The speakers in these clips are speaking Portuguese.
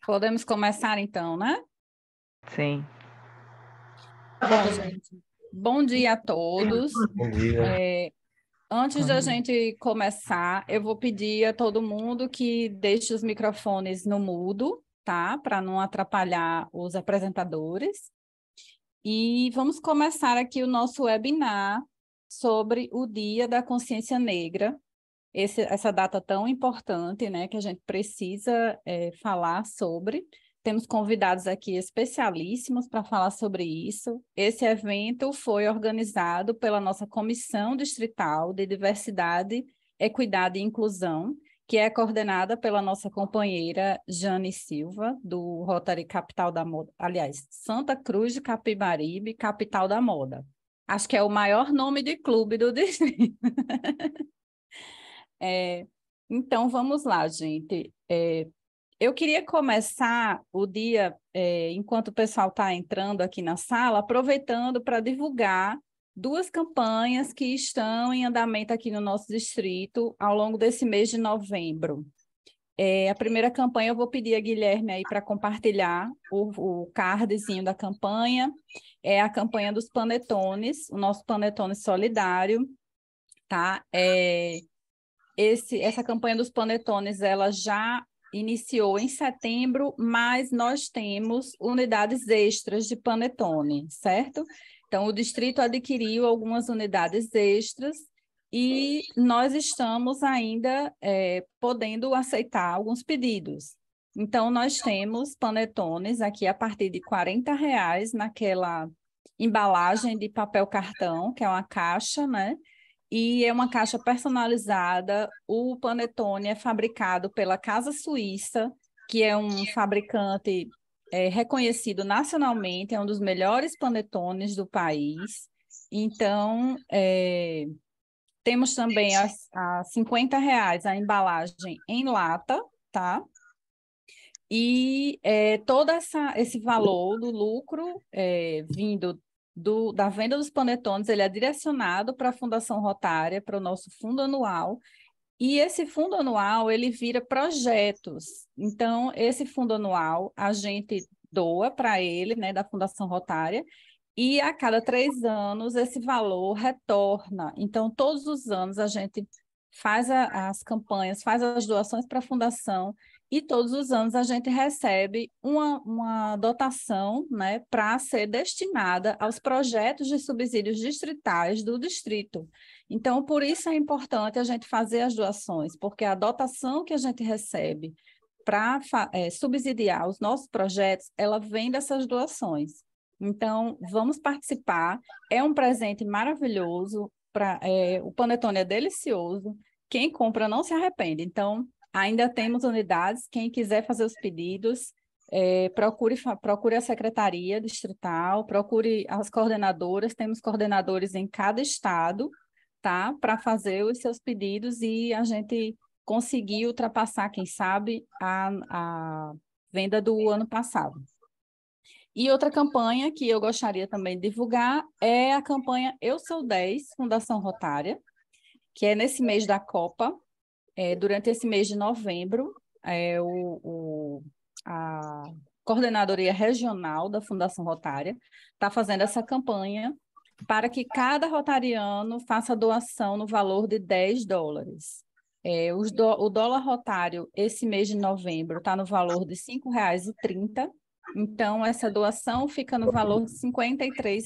Podemos começar então, né? Sim. Bom, gente, bom dia a todos. Bom dia. Antes da gente começar, eu vou pedir a todo mundo que deixe os microfones no mudo, tá? Para não atrapalhar os apresentadores. E vamos começar aqui o nosso webinar sobre o Dia da Consciência Negra. Essa data tão importante, né, que a gente precisa falar sobre. Temos convidados aqui especialíssimos para falar sobre isso. Esse evento foi organizado pela nossa Comissão Distrital de Diversidade, Equidade e Inclusão, que é coordenada pela nossa companheira Jane Silva, do Rotary Capital da Moda, aliás, Santa Cruz de Capibaribe, Capital da Moda. Acho que é o maior nome de clube do distrito. Então, vamos lá, gente. Eu queria começar o dia, enquanto o pessoal está entrando aqui na sala, aproveitando para divulgar duas campanhas que estão em andamento aqui no nosso distrito ao longo desse mês de novembro. A primeira campanha, eu vou pedir a Guilherme aí para compartilhar o cardzinho da campanha. É a campanha dos panetones, o nosso panetone solidário, tá? Essa campanha dos panetones, ela já iniciou em setembro, mas nós temos unidades extras de panetone, certo? Então, o distrito adquiriu algumas unidades extras e nós estamos ainda podendo aceitar alguns pedidos. Então, nós temos panetones aqui a partir de R$ 40 naquela embalagem de papel cartão, que é uma caixa, né? E é uma caixa personalizada. O panetone é fabricado pela Casa Suíça, que é um fabricante reconhecido nacionalmente, é um dos melhores panetones do país. Então, temos também a R$ 50 a embalagem em lata, tá? E todo esse valor do lucro vindo da venda dos panetones, ele é direcionado para a Fundação Rotária, para o nosso fundo anual, e esse fundo anual, ele vira projetos. Então, esse fundo anual, a gente doa para ele, né, da Fundação Rotária, e a cada 3 anos esse valor retorna. Então, todos os anos a gente faz as campanhas, faz as doações para a Fundação, e todos os anos a gente recebe uma dotação, né, para ser destinada aos projetos de subsídios distritais do distrito. Então, por isso é importante a gente fazer as doações, porque a dotação que a gente recebe para subsidiar os nossos projetos, ela vem dessas doações. Então, vamos participar. É um presente maravilhoso. O panetone é delicioso. Quem compra não se arrepende. Então, ainda temos unidades. Quem quiser fazer os pedidos, procure a Secretaria Distrital, procure as coordenadoras. Temos coordenadores em cada estado, tá? Para fazer os seus pedidos e a gente conseguir ultrapassar, quem sabe, a venda do ano passado. E outra campanha que eu gostaria também de divulgar é a campanha Eu Sou 10, Fundação Rotária, que é nesse mês da Copa, durante esse mês de novembro, a Coordenadoria Regional da Fundação Rotária está fazendo essa campanha para que cada rotariano faça doação no valor de $10. O dólar rotário, esse mês de novembro, está no valor de R$ 5,30. Então, essa doação fica no valor de R$ 53.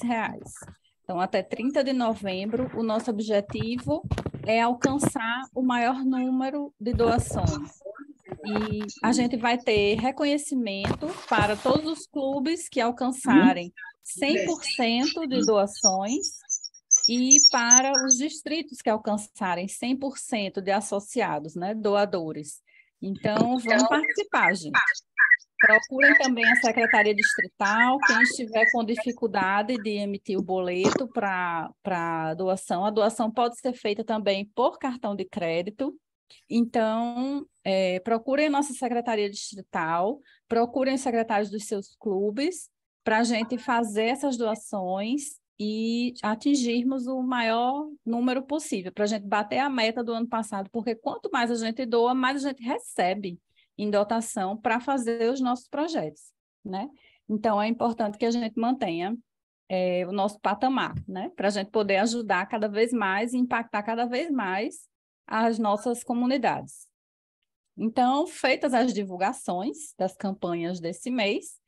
Então, até 30 de novembro, o nosso objetivo é alcançar o maior número de doações. E a gente vai ter reconhecimento para todos os clubes que alcançarem 100% de doações e para os distritos que alcançarem 100% de associados, né, doadores. Então, vamos participar, gente. Procurem também a Secretaria Distrital, quem estiver com dificuldade de emitir o boleto para doação. A doação pode ser feita também por cartão de crédito. Então, procurem a nossa Secretaria Distrital, procurem os secretários dos seus clubes, para a gente fazer essas doações e atingirmos o maior número possível, para a gente bater a meta do ano passado, porque quanto mais a gente doa, mais a gente recebe. em dotação para fazer os nossos projetos, né? Então, é importante que a gente mantenha o nosso patamar, né? Para a gente poder ajudar cada vez mais e impactar cada vez mais as nossas comunidades. Então, feitas as divulgações das campanhas desse mês,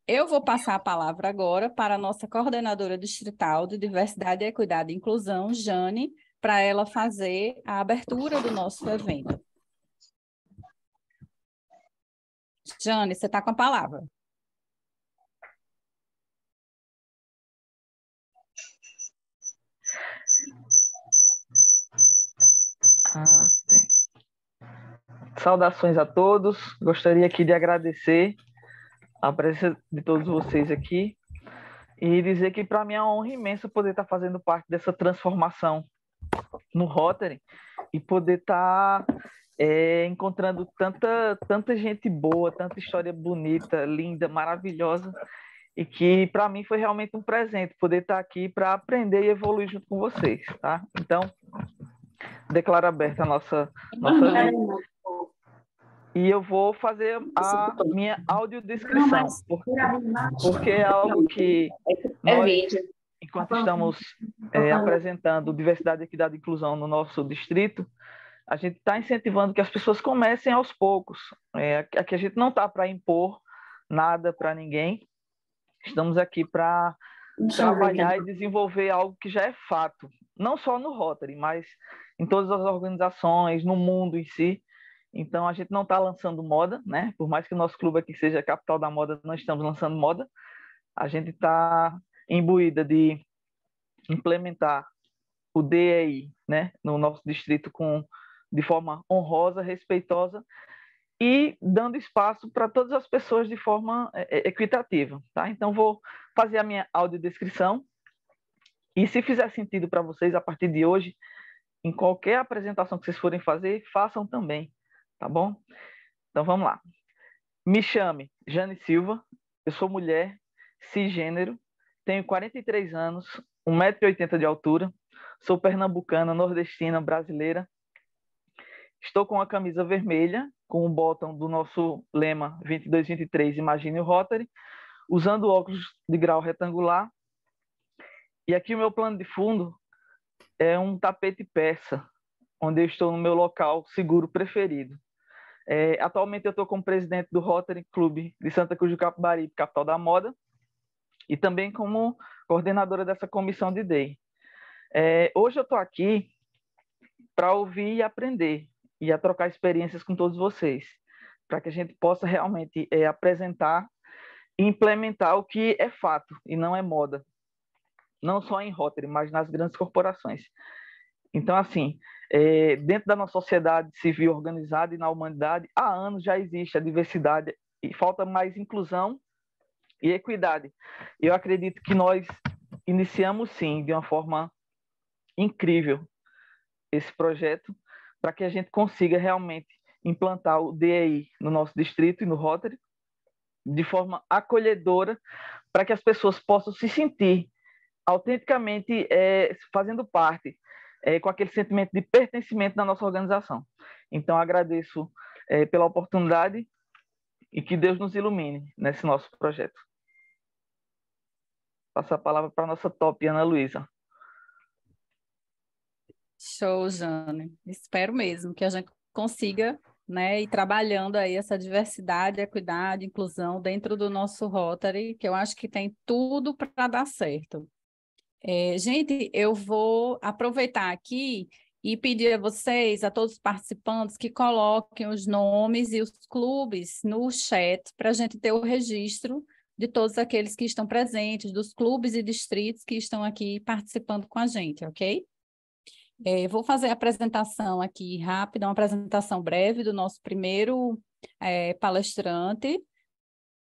eu vou passar a palavra agora para a nossa coordenadora distrital de Diversidade, Equidade e Inclusão, Jane, para ela fazer a abertura do nosso evento. Jane, você está com a palavra. Saudações a todos. Gostaria aqui de agradecer a presença de todos vocês aqui e dizer que para mim é uma honra imensa poder estar fazendo parte dessa transformação no Rotary e poder estar encontrando tanta gente boa, tanta história bonita, linda, maravilhosa, e que para mim foi realmente um presente poder estar aqui para aprender e evoluir junto com vocês, tá? Então, declaro aberta a nossa e eu vou fazer a minha audiodescrição, porque é algo que nós, enquanto estamos apresentando diversidade, equidade e inclusão no nosso distrito, a gente está incentivando que as pessoas comecem aos poucos. Aqui a gente não está para impor nada para ninguém, estamos aqui para trabalhar e desenvolver algo que já é fato, não só no Rotary, mas em todas as organizações, no mundo em si. Então, a gente não está lançando moda, né? Por mais que o nosso clube aqui seja a capital da moda, não estamos lançando moda. A gente está imbuída de implementar o DEI, né, no nosso distrito de forma honrosa, respeitosa e dando espaço para todas as pessoas de forma equitativa, tá? Então, vou fazer a minha audiodescrição e, se fizer sentido para vocês, a partir de hoje, em qualquer apresentação que vocês forem fazer, façam também, tá bom? Então, vamos lá. Me chame Jane Silva, eu sou mulher, cisgênero, tenho 43 anos, 1,80 m de altura, sou pernambucana, nordestina, brasileira. Estou com a camisa vermelha, com o botão do nosso lema 22-23, Imagine o Rotary, usando óculos de grau retangular. E aqui o meu plano de fundo é um tapete persa, onde eu estou no meu local seguro preferido. Atualmente eu estou como presidente do Rotary Clube de Santa Cruz do Capibaribe, capital da moda, e também como coordenadora dessa comissão de DEI. Hoje eu estou aqui para ouvir e aprender, e a trocar experiências com todos vocês, para que a gente possa realmente apresentar e implementar o que é fato e não é moda, não só em Rotary, mas nas grandes corporações. Então, assim, dentro da nossa sociedade civil organizada e na humanidade, há anos já existe a diversidade e falta mais inclusão e equidade. Eu acredito que nós iniciamos, sim, de uma forma incrível esse projeto para que a gente consiga realmente implantar o DEI no nosso distrito e no Rotary de forma acolhedora para que as pessoas possam se sentir autenticamente fazendo parte, com aquele sentimento de pertencimento na nossa organização. Então, agradeço pela oportunidade e que Deus nos ilumine nesse nosso projeto. Passo a palavra para a nossa top, Ana Luísa. Show, Jane. Espero mesmo que a gente consiga, né, ir trabalhando aí essa diversidade, equidade, inclusão dentro do nosso Rotary, que eu acho que tem tudo para dar certo. Gente, eu vou aproveitar aqui e pedir a vocês, a todos os participantes, que coloquem os nomes e os clubes no chat para a gente ter o registro de todos aqueles que estão presentes, dos clubes e distritos que estão aqui participando com a gente, ok? Vou fazer a apresentação aqui rápida, uma apresentação breve do nosso primeiro palestrante,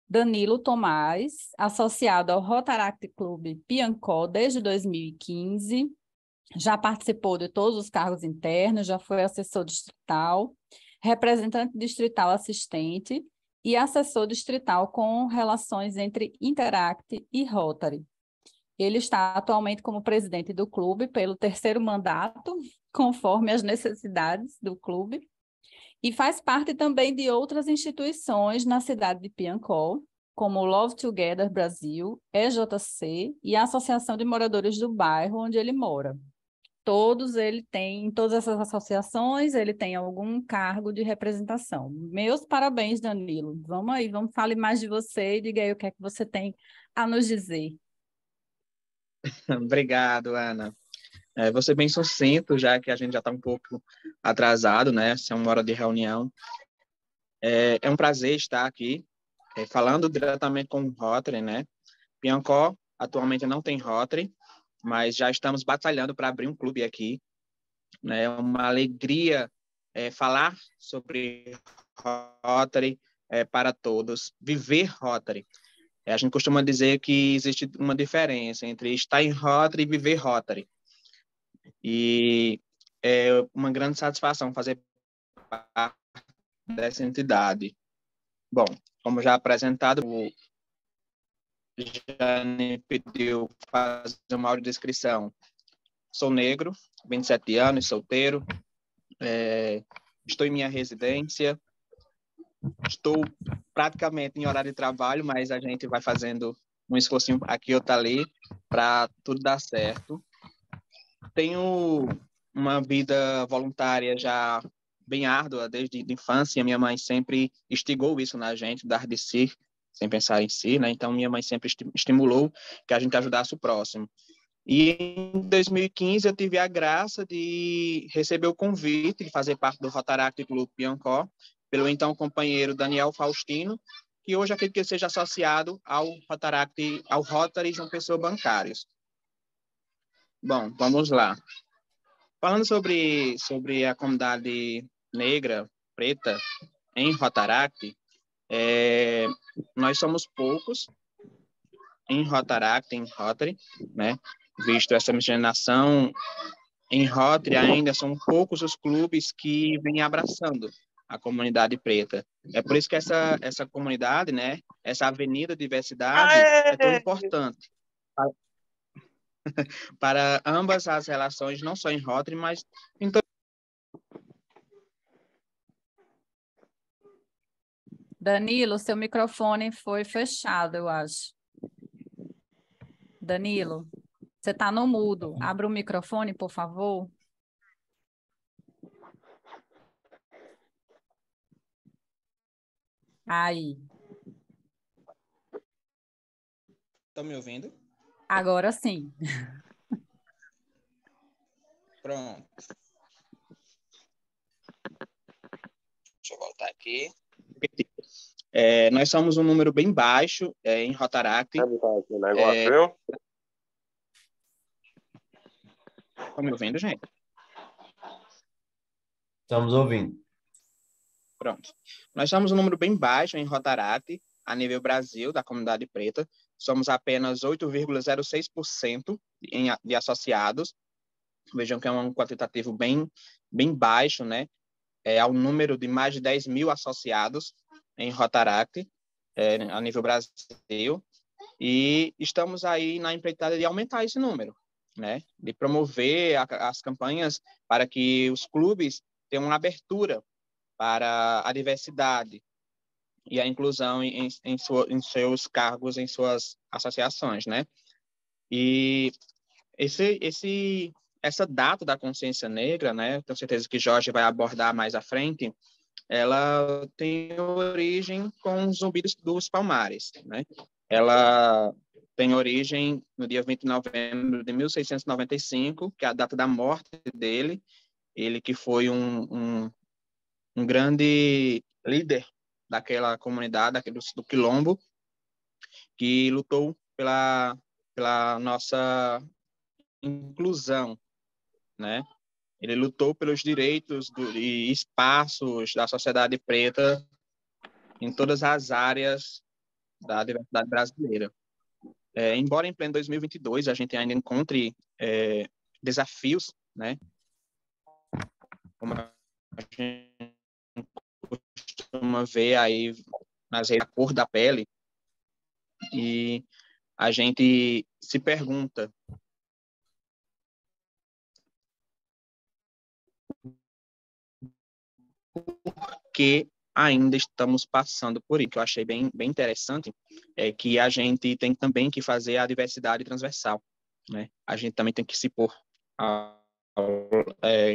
Danilo Tomás, associado ao Rotaract Clube Piancó desde 2015, já participou de todos os cargos internos, já foi assessor distrital, representante distrital assistente e assessor distrital com relações entre Interact e Rotary. Ele está atualmente como presidente do clube pelo terceiro mandato, conforme as necessidades do clube. E faz parte também de outras instituições na cidade de Piancó, como o Love Together Brasil, EJC e a Associação de Moradores do Bairro onde ele mora. Em todas essas associações, ele tem algum cargo de representação. Meus parabéns, Danilo. Vamos aí, fale mais de você e diga aí o que é que você tem a nos dizer. Obrigado, Ana. Vou ser bem sucinto, já que a gente já está um pouco atrasado, né? Essa é uma hora de reunião. É um prazer estar aqui, falando diretamente com o Rotary, né? Piancó atualmente não tem Rotary, mas já estamos batalhando para abrir um clube aqui, né? É uma alegria falar sobre Rotary para todos, viver Rotary. A gente costuma dizer que existe uma diferença entre estar em Rotary e viver Rotary. E é uma grande satisfação fazer parte dessa entidade. Bom, como já apresentado, o Jane pediu fazer uma audiodescrição. Sou negro, 27 anos, solteiro, estou em minha residência, estou praticamente em horário de trabalho, mas a gente vai fazendo um esforcinho aqui ou ali para tudo dar certo. Tenho uma vida voluntária já bem árdua desde a infância. Minha mãe sempre instigou isso na gente, dar de si, sem pensar em si, né? Então, minha mãe sempre estimulou que a gente ajudasse o próximo. E em 2015 eu tive a graça de receber o convite de fazer parte do Rotaract Clube Piancó, pelo então companheiro Daniel Faustino, que hoje acredito que seja associado ao Rotary João Pessoa Bancários. Bom, vamos lá. Falando sobre a comunidade negra, preta, em Rotaract, nós somos poucos em Rotaract, em Rotary, né? Visto essa miscigenação, em Rotary ainda são poucos os clubes que vêm abraçando a comunidade preta. É por isso que essa comunidade, né? Essa avenida diversidade é tão importante para ambas as relações, não só em Rotary, mas em todo. Danilo, seu microfone foi fechado, eu acho. Danilo, você está no mudo. Abra o microfone, por favor. Aí. Estão me ouvindo? Agora sim. Pronto. Deixa eu voltar aqui. Nós somos um número bem baixo em Rotaract. Estão me ouvindo, gente? Estamos ouvindo. Pronto. Nós somos um número bem baixo em Rotaract, a nível Brasil, da comunidade preta. Somos apenas 8,06% de associados. Vejam que é um quantitativo bem baixo, né? Ao número de mais de 10 mil associados em Rotaract, a nível Brasil. E estamos aí na empreitada de aumentar esse número, né? De promover as campanhas para que os clubes tenham uma abertura para a diversidade e a inclusão em seus cargos, em suas associações, né? E essa data da consciência negra, né? Tenho certeza que Jorge vai abordar mais à frente. Ela tem origem com o Zumbi dos Palmares, né? Ela tem origem no dia 20 de novembro de 1695, que é a data da morte dele. Ele que foi um grande líder daquela comunidade, do Quilombo, que lutou pela nossa inclusão, né? Ele lutou pelos direitos e espaços da sociedade preta em todas as áreas da diversidade brasileira. Embora em pleno 2022 a gente ainda encontre desafios, né? Como a gente costuma ver aí nas redes, a cor da pele, e a gente se pergunta por que ainda estamos passando por isso. O que eu achei bem interessante é que a gente tem também que fazer a diversidade transversal, né? A gente também tem que se pôr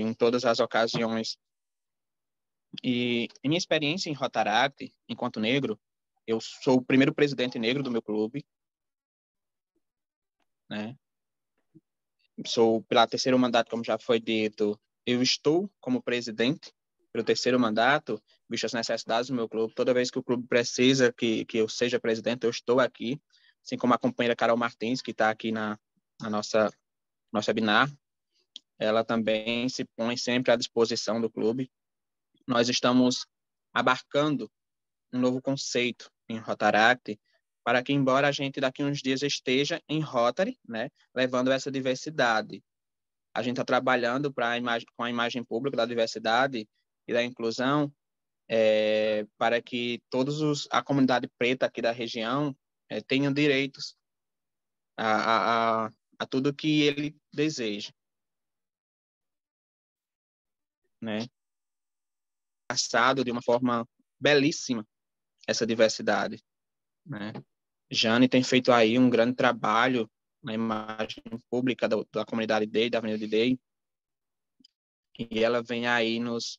em todas as ocasiões. E em minha experiência em Rotaract, enquanto negro, eu sou o primeiro presidente negro do meu clube, né? Sou pela terceiro mandato, como já foi dito, eu estou como presidente pelo terceiro mandato, visto as necessidades do meu clube. Toda vez que o clube precisa que eu seja presidente, eu estou aqui, assim como a companheira Carol Martins, que está aqui na nosso webinar, ela também se põe sempre à disposição do clube. Nós estamos abarcando um novo conceito em Rotaract, para que, embora a gente daqui a uns dias esteja em Rotary, né, levando essa diversidade, a gente está trabalhando com a imagem pública da diversidade e da inclusão, para que a comunidade preta aqui da região tenham direitos a tudo que ele deseja, né? Passado de uma forma belíssima essa diversidade, né? Jane tem feito aí um grande trabalho na imagem pública da comunidade Day, da Avenida Day, e ela vem aí nos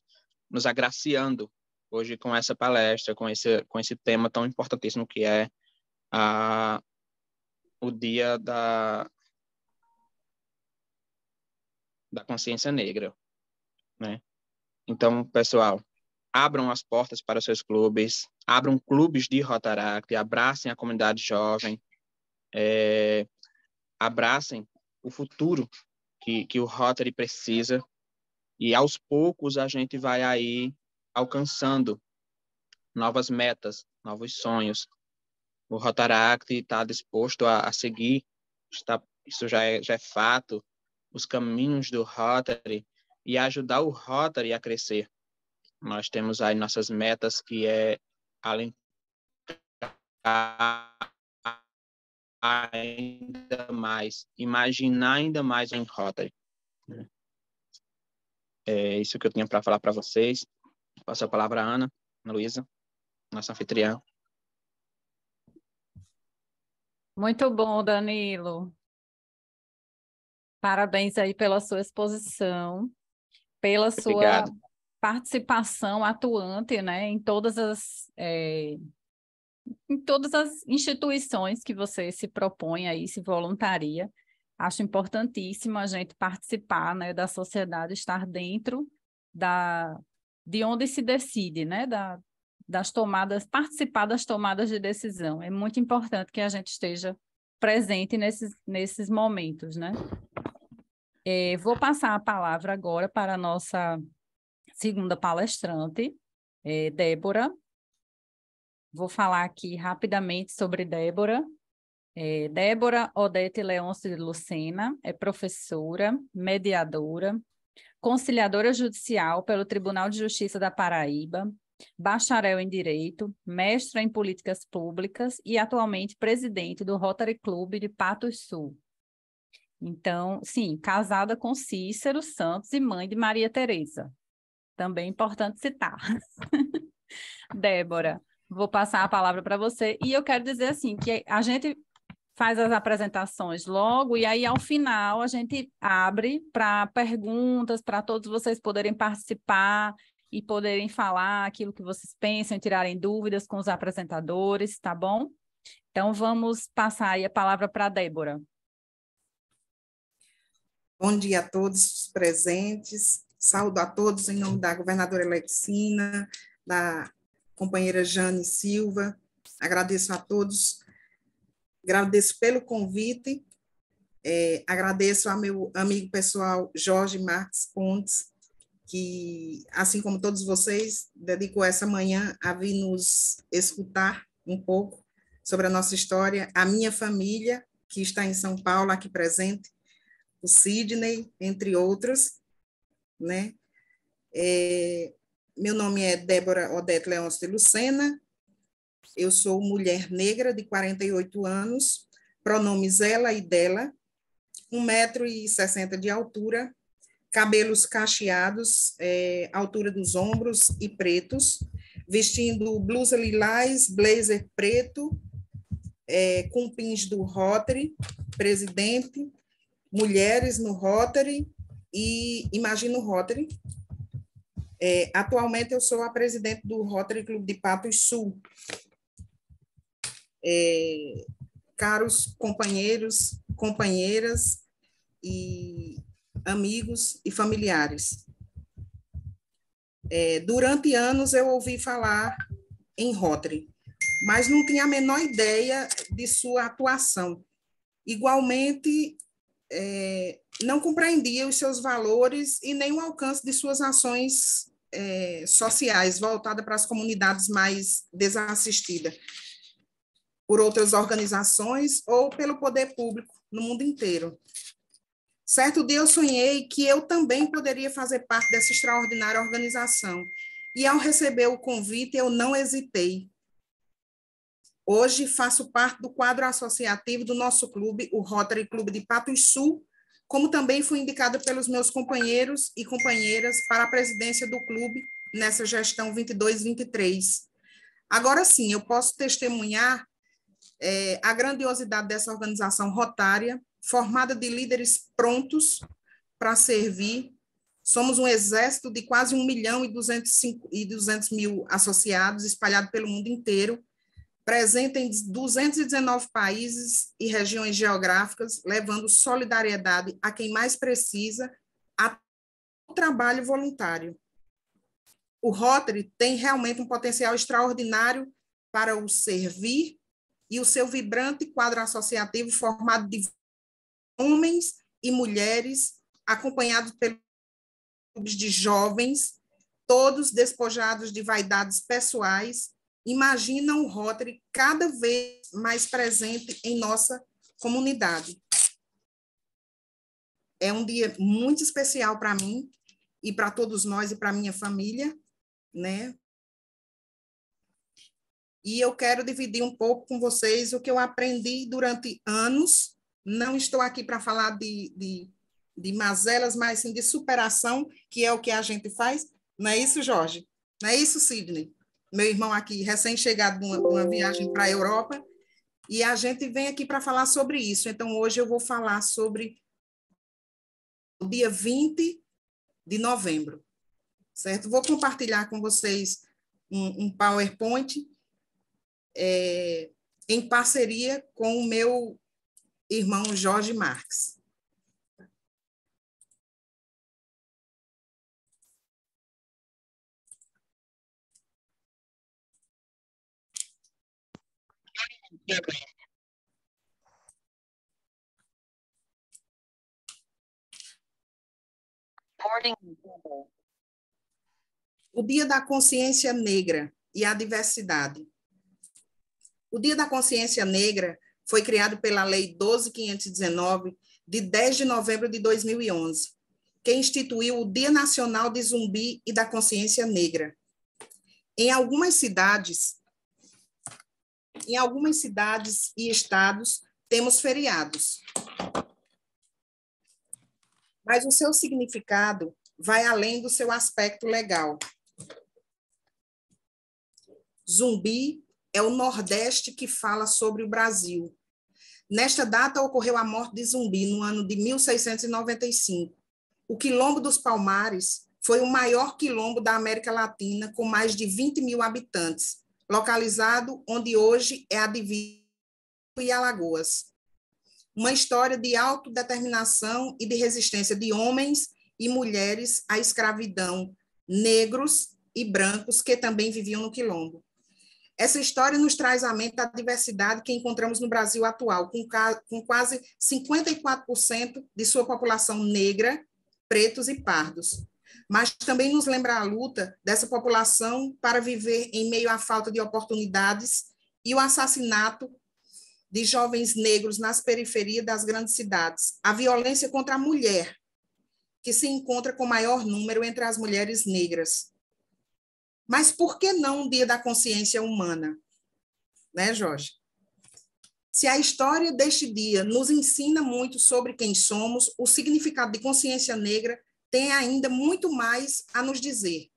agraciando hoje com essa palestra, com esse tema tão importantíssimo que é o Dia da Consciência Negra, né? Então, pessoal, abram as portas para os seus clubes, abram clubes de Rotaract, abracem a comunidade jovem, abracem o futuro que o Rotary precisa, e aos poucos a gente vai aí alcançando novas metas, novos sonhos. O Rotaract está disposto a seguir, isso já é fato, os caminhos do Rotary e ajudar o Rotary a crescer. Nós temos aí nossas metas, que é alentar ainda mais, imaginar ainda mais em Rotary. É isso que eu tinha para falar para vocês. Passo a palavra à Ana Luísa, nossa anfitriã. Muito bom, Danilo. Parabéns aí pela sua exposição, pela sua Obrigado. participação atuante, né, em todas as instituições que você se propõe aí, se voluntaria. Acho importantíssimo a gente participar, né, da sociedade, estar dentro de onde se decide, né, das tomadas, participar das tomadas de decisão. É muito importante que a gente esteja presente nesses momentos, né? Vou passar a palavra agora para a nossa segunda palestrante, Débora. Vou falar aqui rapidamente sobre Débora. Débora Odete Leôncio de Lucena é professora, mediadora, conciliadora judicial pelo Tribunal de Justiça da Paraíba, bacharel em Direito, mestra em Políticas Públicas e atualmente presidente do Rotary Club de Patos Sul. Então, sim, casada com Cícero Santos e mãe de Maria Tereza. Também é importante citar. Débora, vou passar a palavra para você. E eu quero dizer assim, que a gente faz as apresentações logo e aí, ao final, a gente abre para perguntas, para todos vocês poderem participar e poderem falar aquilo que vocês pensam e tirarem dúvidas com os apresentadores, tá bom? Então, vamos passar aí a palavra para a Débora. Bom dia a todos os presentes, saúdo a todos em nome da governadora Alexina, da companheira Jane Silva, agradeço a todos, agradeço pelo convite, agradeço ao meu amigo pessoal Jorge Marques Pontes, que, assim como todos vocês, dedicou essa manhã a vir nos escutar um pouco sobre a nossa história, a minha família, que está em São Paulo, aqui presente, o Sidney, entre outros, né? Meu nome é Débora Odete Leôncio de Lucena, eu sou mulher negra de 48 anos, pronomes ela e dela, 1,60 m de altura, cabelos cacheados, altura dos ombros e pretos, vestindo blusa lilás, blazer preto, com pins do Rotary, presidente, mulheres no Rotary e Imagina o Rotary. Atualmente eu sou a presidente do Rotary Clube de Patos Sul. Caros companheiros, companheiras e amigos e familiares, durante anos eu ouvi falar em Rotary, mas não tinha a menor ideia de sua atuação. Igualmente, não compreendia os seus valores e nem o alcance de suas ações sociais, voltadas para as comunidades mais desassistidas, por outras organizações ou pelo poder público no mundo inteiro. Certo dia eu sonhei que eu também poderia fazer parte dessa extraordinária organização, e ao receber o convite eu não hesitei. Hoje faço parte do quadro associativo do nosso clube, o Rotary Clube de Patos Sul, como também fui indicada pelos meus companheiros e companheiras para a presidência do clube nessa gestão 22-23. Agora sim, eu posso testemunhar a grandiosidade dessa organização rotária, formada de líderes prontos para servir. Somos um exército de quase 1.200.000 associados, espalhados pelo mundo inteiro, presente em 219 países e regiões geográficas, levando solidariedade a quem mais precisa, a trabalho voluntário. O Rotary tem realmente um potencial extraordinário para o servir, e o seu vibrante quadro associativo formado de homens e mulheres, acompanhados pelos clubes de jovens, todos despojados de vaidades pessoais, imaginam o Rotary cada vez mais presente em nossa comunidade. É um dia muito especial para mim e para todos nós e para minha família, né? E eu quero dividir um pouco com vocês o que eu aprendi durante anos. Não estou aqui para falar de mazelas, mas sim de superação, que é o que a gente faz. Não é isso, Jorge? Não é isso, Sidney? Meu irmão aqui, recém-chegado de uma viagem para a Europa, e a gente vem aqui para falar sobre isso. Então, hoje eu vou falar sobre o dia 20 de novembro, certo? Vou compartilhar com vocês um PowerPoint em parceria com o meu irmão Jorge Marques. O Dia da Consciência Negra e a Diversidade. O Dia da Consciência Negra foi criado pela Lei 12.519, de 10 de novembro de 2011, que instituiu o Dia Nacional de Zumbi e da Consciência Negra. Em algumas cidades e estados, temos feriados. Mas o seu significado vai além do seu aspecto legal. Zumbi é o Nordeste que fala sobre o Brasil. Nesta data ocorreu a morte de Zumbi, no ano de 1695. O Quilombo dos Palmares foi o maior quilombo da América Latina, com mais de 20.000 habitantes, localizado onde hoje é a divisa e Alagoas. Uma história de autodeterminação e de resistência de homens e mulheres à escravidão, negros e brancos que também viviam no quilombo. Essa história nos traz à mente a diversidade que encontramos no Brasil atual, com quase 54% de sua população negra, pretos e pardos. Mas também nos lembra a luta dessa população para viver em meio à falta de oportunidades e o assassinato de jovens negros nas periferias das grandes cidades, a violência contra a mulher, que se encontra com maior número entre as mulheres negras. Mas por que não um Dia da Consciência Humana? Né, Jorge? Se a história deste dia nos ensina muito sobre quem somos, o significado de consciência negra tem ainda muito mais a nos dizer.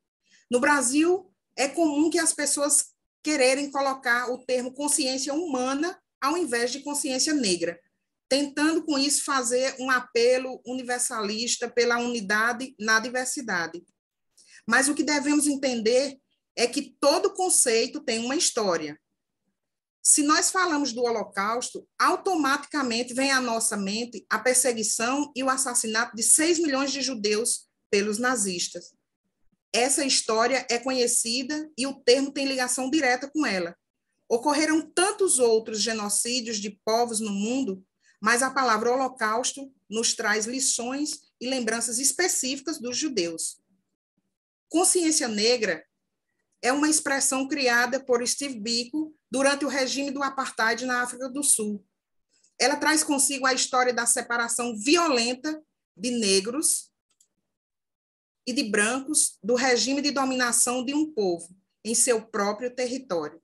No Brasil, é comum que as pessoas quererem colocar o termo consciência humana ao invés de consciência negra, tentando com isso fazer um apelo universalista pela unidade na diversidade. Mas o que devemos entender é que todo conceito tem uma história. Se nós falamos do Holocausto, automaticamente vem à nossa mente a perseguição e o assassinato de 6 milhões de judeus pelos nazistas. Essa história é conhecida e o termo tem ligação direta com ela. Ocorreram tantos outros genocídios de povos no mundo, mas a palavra Holocausto nos traz lições e lembranças específicas dos judeus. Consciência negra é uma expressão criada por Steve Biko durante o regime do apartheid na África do Sul. Ela traz consigo a história da separação violenta de negros e de brancos do regime de dominação de um povo em seu próprio território.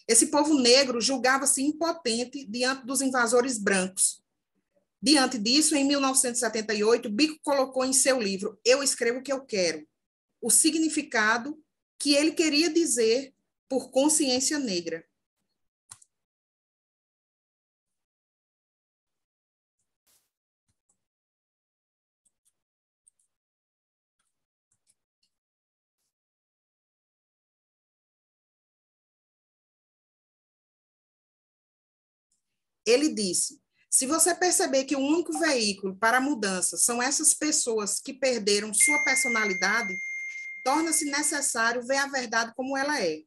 Esse povo negro julgava-se impotente diante dos invasores brancos. Diante disso, em 1978, Biko colocou em seu livro Eu Escrevo o que Eu Quero, o significado que ele queria dizer por consciência negra. Ele disse: se você perceber que o único veículo para a mudança são essas pessoas que perderam sua personalidade, torna-se necessário ver a verdade como ela é.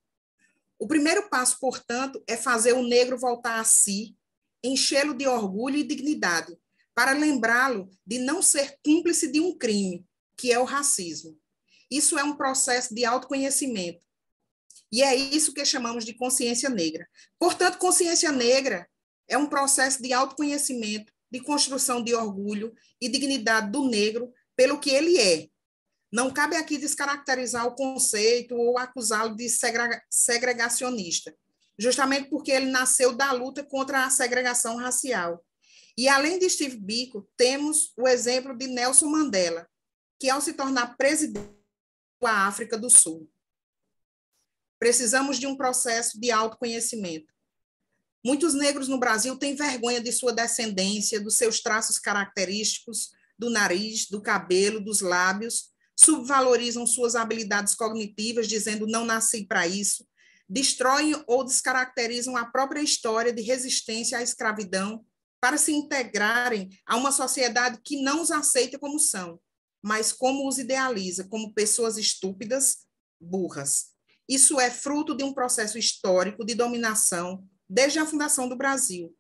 O primeiro passo, portanto, é fazer o negro voltar a si, enchê-lo de orgulho e dignidade, para lembrá-lo de não ser cúmplice de um crime, que é o racismo. Isso é um processo de autoconhecimento. E é isso que chamamos de consciência negra. Portanto, consciência negra é um processo de autoconhecimento, de construção de orgulho e dignidade do negro pelo que ele é. Não cabe aqui descaracterizar o conceito ou acusá-lo de segregacionista, justamente porque ele nasceu da luta contra a segregação racial. E, além de Steve Biko, temos o exemplo de Nelson Mandela, que, ao se tornar presidente da África do Sul, precisamos de um processo de autoconhecimento. Muitos negros no Brasil têm vergonha de sua descendência, dos seus traços característicos, do nariz, do cabelo, dos lábios, subvalorizam suas habilidades cognitivas, dizendo não nasci para isso, destroem ou descaracterizam a própria história de resistência à escravidão para se integrarem a uma sociedade que não os aceita como são, mas como os idealiza, como pessoas estúpidas, burras. Isso é fruto de um processo histórico de dominação desde a fundação do Brasil.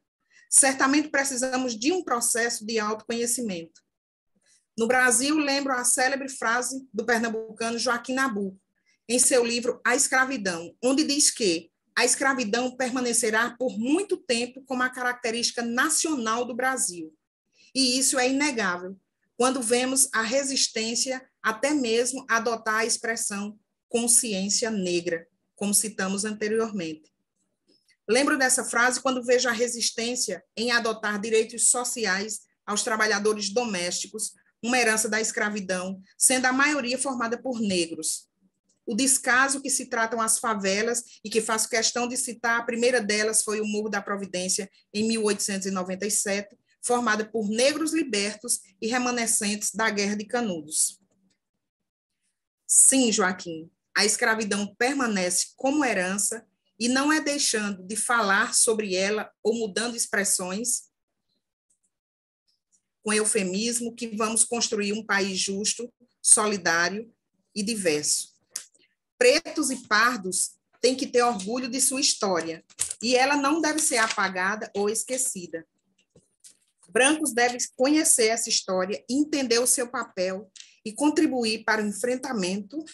Certamente precisamos de um processo de autoconhecimento. No Brasil, lembro a célebre frase do pernambucano Joaquim Nabuco, em seu livro A Escravidão, onde diz que a escravidão permanecerá por muito tempo como a característica nacional do Brasil. E isso é inegável, quando vemos a resistência até mesmo adotar a expressão consciência negra, como citamos anteriormente. Lembro dessa frase quando vejo a resistência em adotar direitos sociais aos trabalhadores domésticos, uma herança da escravidão, sendo a maioria formada por negros. O descaso que se tratam as favelas, e que faço questão de citar, a primeira delas foi o Morro da Providência, em 1897, formada por negros libertos e remanescentes da Guerra de Canudos. Sim, Joaquim, a escravidão permanece como herança e não é deixando de falar sobre ela ou mudando expressões com eufemismo que vamos construir um país justo, solidário e diverso. Pretos e pardos têm que ter orgulho de sua história, e ela não deve ser apagada ou esquecida. Brancos devem conhecer essa história, entender o seu papel e contribuir para o enfrentamento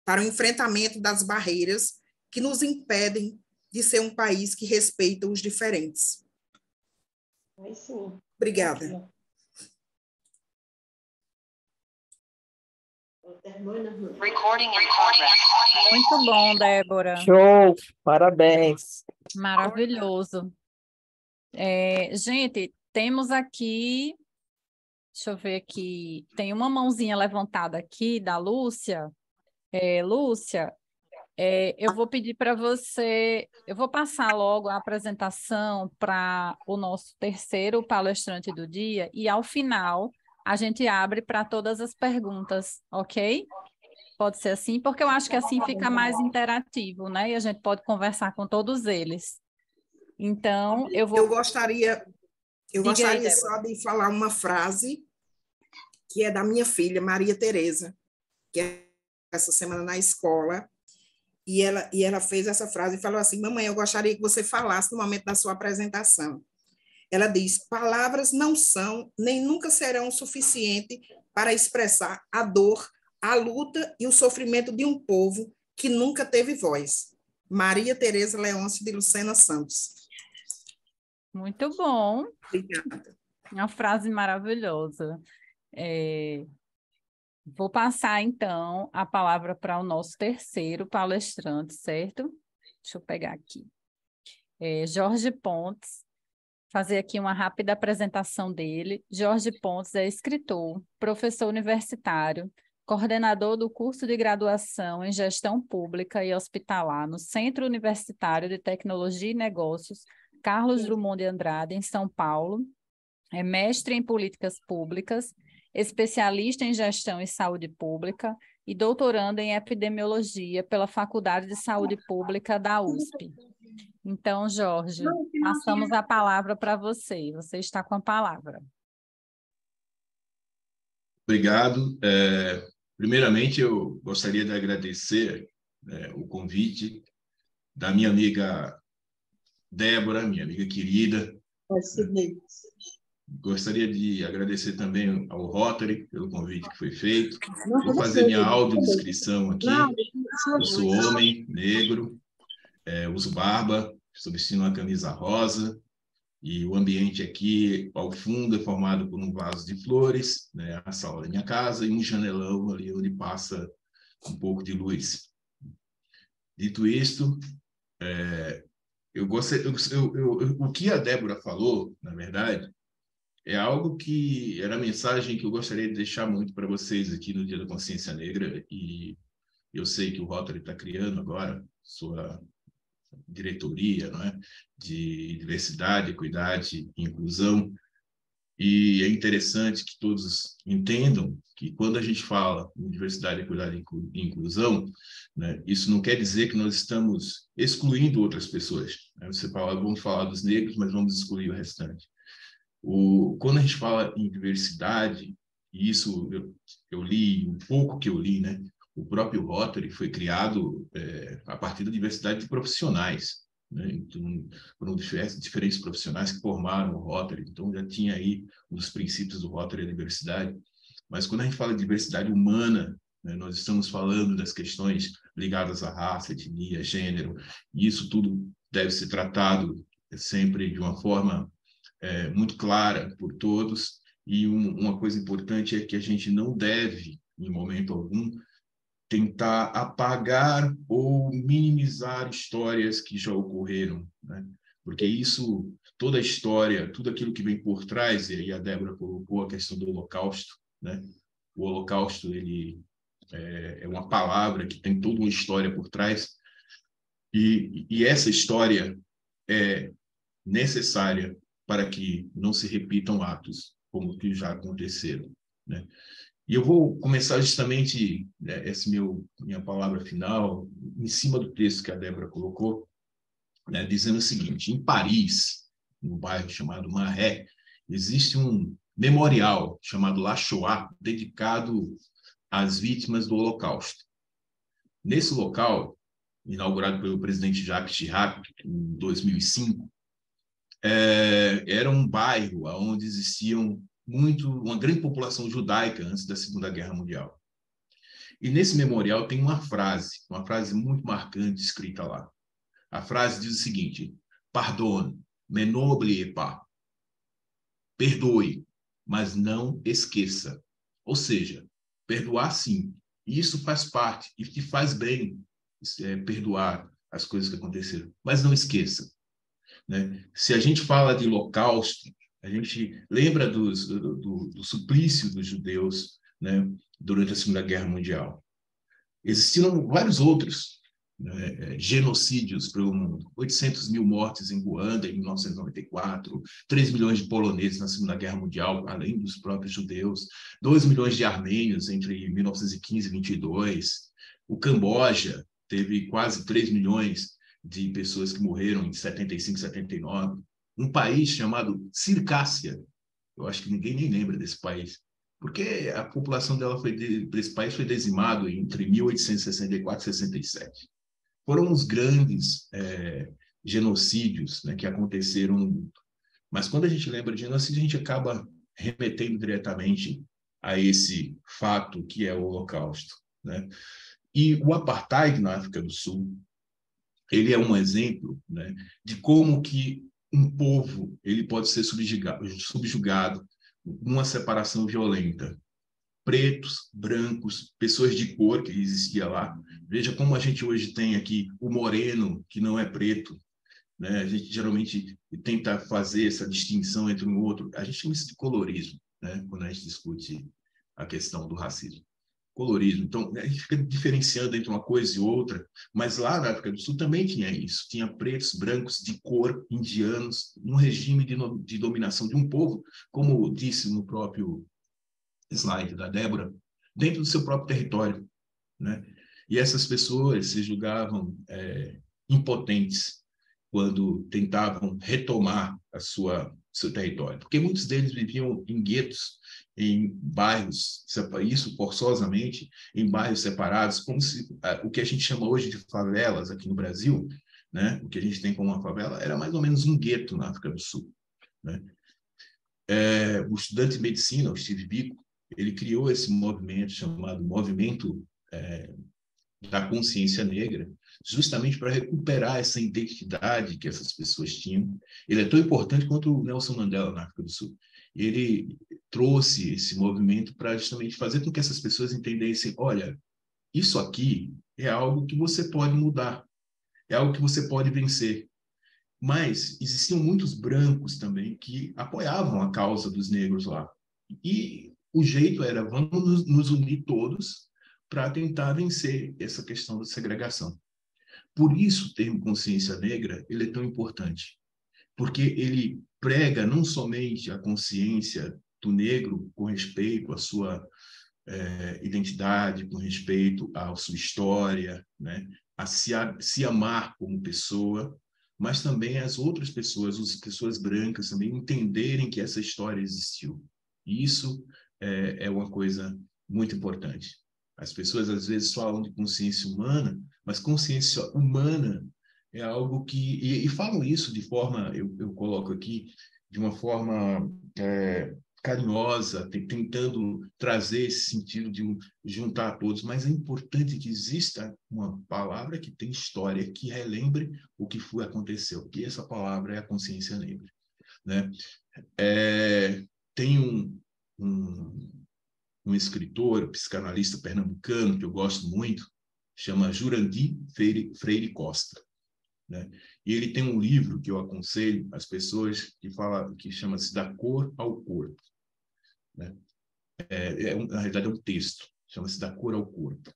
para o enfrentamento das barreiras que nos impedem de ser um país que respeita os diferentes. Sim. Obrigada. Muito bom, Débora. Show, parabéns. Maravilhoso. Gente, temos aqui Deixa eu ver aqui. Tem uma mãozinha levantada aqui da Lúcia. Lúcia, eu vou pedir para você, eu vou passar logo a apresentação para o nosso terceiro palestrante do dia e, ao final, a gente abre para todas as perguntas, ok? Pode ser assim, porque eu acho que assim fica mais interativo, né? E a gente pode conversar com todos eles. Então, eu vou... Eu gostaria aí, só de falar uma frase que é da minha filha, Maria Tereza, que é essa semana na escola, e ela fez essa frase e falou assim: mamãe, eu gostaria que você falasse no momento da sua apresentação. Ela diz: palavras não são, nem nunca serão o suficiente para expressar a dor, a luta e o sofrimento de um povo que nunca teve voz. Maria Tereza Leôncio de Lucena Santos. Muito bom. Obrigada. Uma frase maravilhosa. Vou passar, então, a palavra para o nosso terceiro palestrante, certo? Deixa eu pegar aqui. Jorge Pontes, fazer aqui uma rápida apresentação dele. Jorge Pontes é escritor, professor universitário, coordenador do curso de graduação em Gestão Pública e Hospitalar no Centro Universitário de Tecnologia e Negócios Carlos Drummond de Andrade, em São Paulo. É mestre em Políticas Públicas, especialista em Gestão e Saúde Pública e doutorando em Epidemiologia pela Faculdade de Saúde Pública da USP. Então, Jorge, passamos a palavra para você. Você está com a palavra. Obrigado. Primeiramente, eu gostaria de agradecer o convite da minha amiga Débora, minha amiga querida. Gostaria de agradecer também ao Rotary pelo convite que foi feito. Vou fazer minha audiodescrição aqui. Eu sou homem, negro, uso barba, estou vestindo uma camisa rosa e o ambiente aqui, ao fundo, é formado por um vaso de flores, né, a sala da minha casa, e um janelão ali onde passa um pouco de luz. Dito isto, o que a Débora falou, na verdade, é algo que era a mensagem que eu gostaria de deixar muito para vocês aqui no Dia da Consciência Negra, e eu sei que o Rotary está criando agora sua diretoria, não é? De diversidade, equidade e inclusão, e é interessante que todos entendam que quando a gente fala em diversidade, equidade e inclusão, né, isso não quer dizer que nós estamos excluindo outras pessoas, né? Você fala, vamos falar dos negros, mas vamos excluir o restante. Quando a gente fala em diversidade, e isso eu li, um pouco que eu li, né? O próprio Rotary foi criado a partir da diversidade de profissionais, né? Então, foram diferentes profissionais que formaram o Rotary, então já tinha aí um dos princípios do Rotary a diversidade. Mas quando a gente fala de diversidade humana, né, nós estamos falando das questões ligadas à raça, etnia, gênero, e isso tudo deve ser tratado sempre de uma forma muito clara por todos, e uma coisa importante é que a gente não deve, em momento algum, tentar apagar ou minimizar histórias que já ocorreram, né? Porque isso, toda a história, tudo aquilo que vem por trás, e aí a Débora colocou a questão do Holocausto, né? O Holocausto, ele é uma palavra que tem toda uma história por trás, e essa história é necessária para que não se repitam atos como que já aconteceram, né? E eu vou começar justamente essa minha palavra final em cima do texto que a Débora colocou, né, dizendo o seguinte: em Paris, no bairro chamado Marais, existe um memorial chamado La Shoah, dedicado às vítimas do Holocausto. Nesse local, inaugurado pelo presidente Jacques Chirac em 2005, era um bairro onde existiam uma grande população judaica antes da Segunda Guerra Mundial. E nesse memorial tem uma frase muito marcante escrita lá. A frase diz o seguinte: pardonne, mais n'oubliez pas. Perdoe, mas não esqueça. Ou seja, perdoar sim. E isso faz parte e te faz bem, perdoar as coisas que aconteceram. Mas não esqueça, né? Se a gente fala de holocausto, A gente lembra do suplício dos judeus, né, durante a Segunda Guerra Mundial. Existiram vários outros, né, genocídios pelo mundo. 800 mil mortes em Ruanda em 1994, 3 milhões de poloneses na Segunda Guerra Mundial, além dos próprios judeus, 2 milhões de armênios entre 1915 e 22. O Camboja teve quase 3 milhões de pessoas que morreram em 75, 79. Um país chamado Circássia, eu acho que ninguém nem lembra desse país, porque a população desse país foi dizimado entre 1864 e 67. Foram os grandes genocídios, né, que aconteceram no mundo. Mas quando a gente lembra de genocídio, a gente acaba remetendo diretamente a esse fato que é o Holocausto, né? E o apartheid na África do Sul, ele é um exemplo, né, de como que um povo ele pode ser subjugado numa separação violenta. Pretos, brancos, pessoas de cor que existia lá. Veja como a gente hoje tem aqui o moreno, que não é preto, né? A gente geralmente tenta fazer essa distinção entre um e outro. A gente chama isso de colorismo, né, quando a gente discute a questão do racismo. Colorismo. Então, a gente fica diferenciando entre uma coisa e outra, mas lá na África do Sul também tinha isso. Tinha pretos, brancos, de cor, indianos, um regime de dominação de um povo, como disse no próprio slide da Débora, dentro do seu próprio território, né? E essas pessoas se julgavam impotentes quando tentavam retomar seu território, porque muitos deles viviam em guetos, em bairros, isso forçosamente, em bairros separados, como se o que a gente chama hoje de favelas aqui no Brasil, né? O que a gente tem como uma favela era mais ou menos um gueto na África do Sul, né? O estudante de medicina, o Steve Biko, ele criou esse movimento chamado Movimento da Consciência Negra, justamente para recuperar essa identidade que essas pessoas tinham. Ele é tão importante quanto o Nelson Mandela na África do Sul. Ele trouxe esse movimento para justamente fazer com que essas pessoas entendessem, olha, isso aqui é algo que você pode mudar, é algo que você pode vencer. Mas existiam muitos brancos também que apoiavam a causa dos negros lá. E o jeito era, vamos nos unir todos para tentar vencer essa questão da segregação. Por isso o termo consciência negra ele é tão importante, porque ele prega não somente a consciência do negro com respeito à sua identidade, com respeito à sua história, né? A se amar como pessoa, mas também as outras pessoas, as pessoas brancas também entenderem que essa história existiu. E isso é uma coisa muito importante. As pessoas às vezes falam de consciência humana, mas consciência humana é algo que... E falam isso de forma, eu coloco aqui, de uma forma carinhosa, tentando trazer esse sentido de juntar todos, mas é importante que exista uma palavra que tem história, que relembre o que aconteceu, e essa palavra é a consciência negra, né? Tem um escritor, psicanalista pernambucano, que eu gosto muito, chama Jurandir Freire Costa, né? E ele tem um livro que eu aconselho às pessoas que chama-se Da Cor ao Corpo, né? Na realidade é um texto, chama-se Da Cor ao Corpo,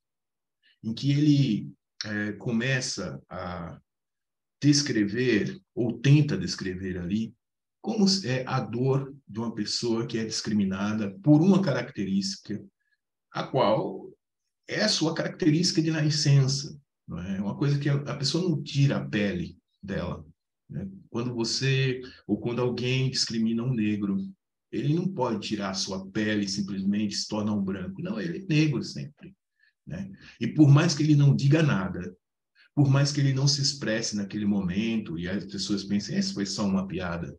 em que ele começa a descrever, ou tenta descrever ali, como é a dor de uma pessoa que é discriminada por uma característica, a qual é a sua característica de nascença, não é? Uma coisa que a pessoa não tira a pele dela, né? Quando alguém discrimina um negro, ele não pode tirar a sua pele e simplesmente se tornar um branco. Não, ele é negro sempre, né? E por mais que ele não diga nada, por mais que ele não se expresse naquele momento e as pessoas pensem, essa foi só uma piada,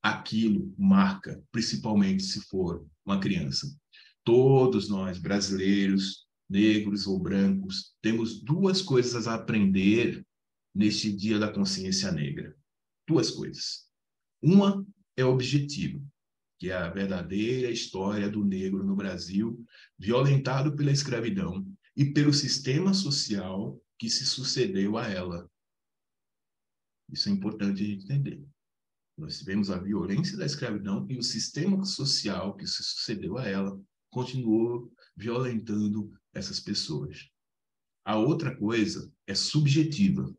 aquilo marca, principalmente se for uma criança. Todos nós, brasileiros, negros ou brancos, temos duas coisas a aprender neste Dia da Consciência Negra. Duas coisas. Uma é objetiva, que é a verdadeira história do negro no Brasil, violentado pela escravidão e pelo sistema social que se sucedeu a ela. Isso é importante a gente entender. Nós tivemos a violência da escravidão e o sistema social que se sucedeu a ela continuou violentando essas pessoas. A outra coisa é subjetiva,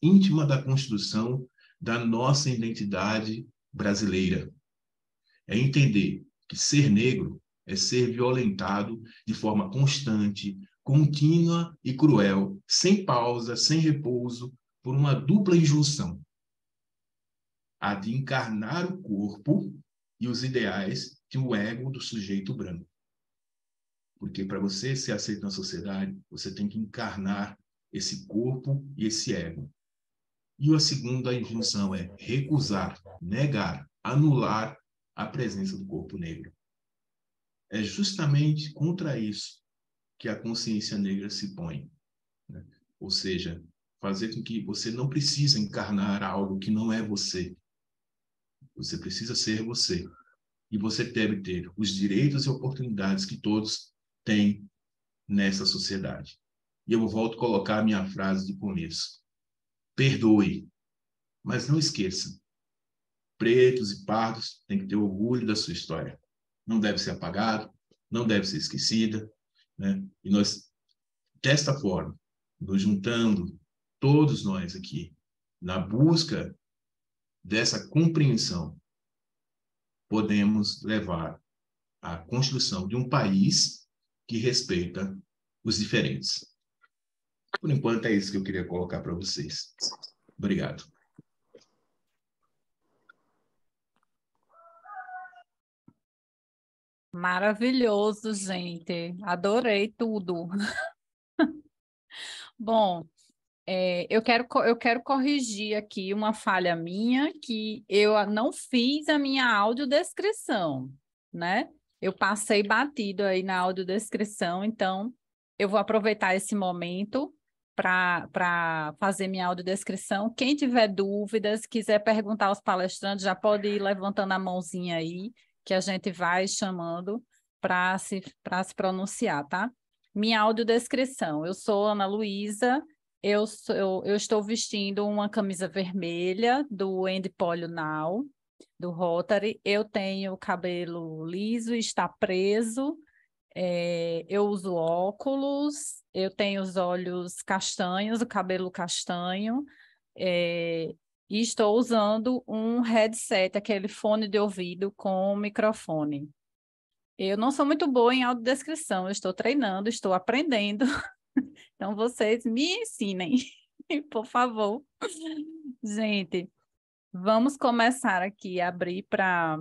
íntima da construção da nossa identidade brasileira. É entender que ser negro é ser violentado de forma constante, contínua e cruel, sem pausa, sem repouso, por uma dupla injunção: a de encarnar o corpo e os ideais de um ego do sujeito branco. Porque para você ser aceito na sociedade, você tem que encarnar esse corpo e esse ego. E a segunda injunção é recusar, negar, anular a presença do corpo negro. É justamente contra isso que a consciência negra se põe, né? Ou seja, fazer com que você não precise encarnar algo que não é você. Você precisa ser você. E você deve ter os direitos e oportunidades que todos têm nessa sociedade. E eu volto a colocar a minha frase de começo: perdoe, mas não esqueça. Pretos e pardos têm que ter orgulho da sua história. Não deve ser apagado, não deve ser esquecida, né? E nós, desta forma, nos juntando, todos nós aqui, na busca dessa compreensão, podemos levar à construção de um país que respeita os diferentes. Por enquanto, é isso que eu queria colocar para vocês. Obrigado. Maravilhoso, gente. Adorei tudo. Bom, eu quero corrigir aqui uma falha minha, que eu não fiz a minha audiodescrição, né? Eu passei batido aí na audiodescrição, então eu vou aproveitar esse momento para fazer minha audiodescrição. Quem tiver dúvidas, quiser perguntar aos palestrantes, já pode ir levantando a mãozinha aí, que a gente vai chamando para se pronunciar, tá? Minha audiodescrição. Eu sou Ana Luísa. Eu estou vestindo uma camisa vermelha do End Polio Now, do Rotary. Eu tenho cabelo liso e está preso. Eu uso óculos. Eu tenho os olhos castanhos, o cabelo castanho. E estou usando um headset, aquele fone de ouvido com microfone. Eu não sou muito boa em audiodescrição. Eu estou treinando, estou aprendendo. Então, vocês me ensinem, por favor. Gente, vamos começar aqui a abrir para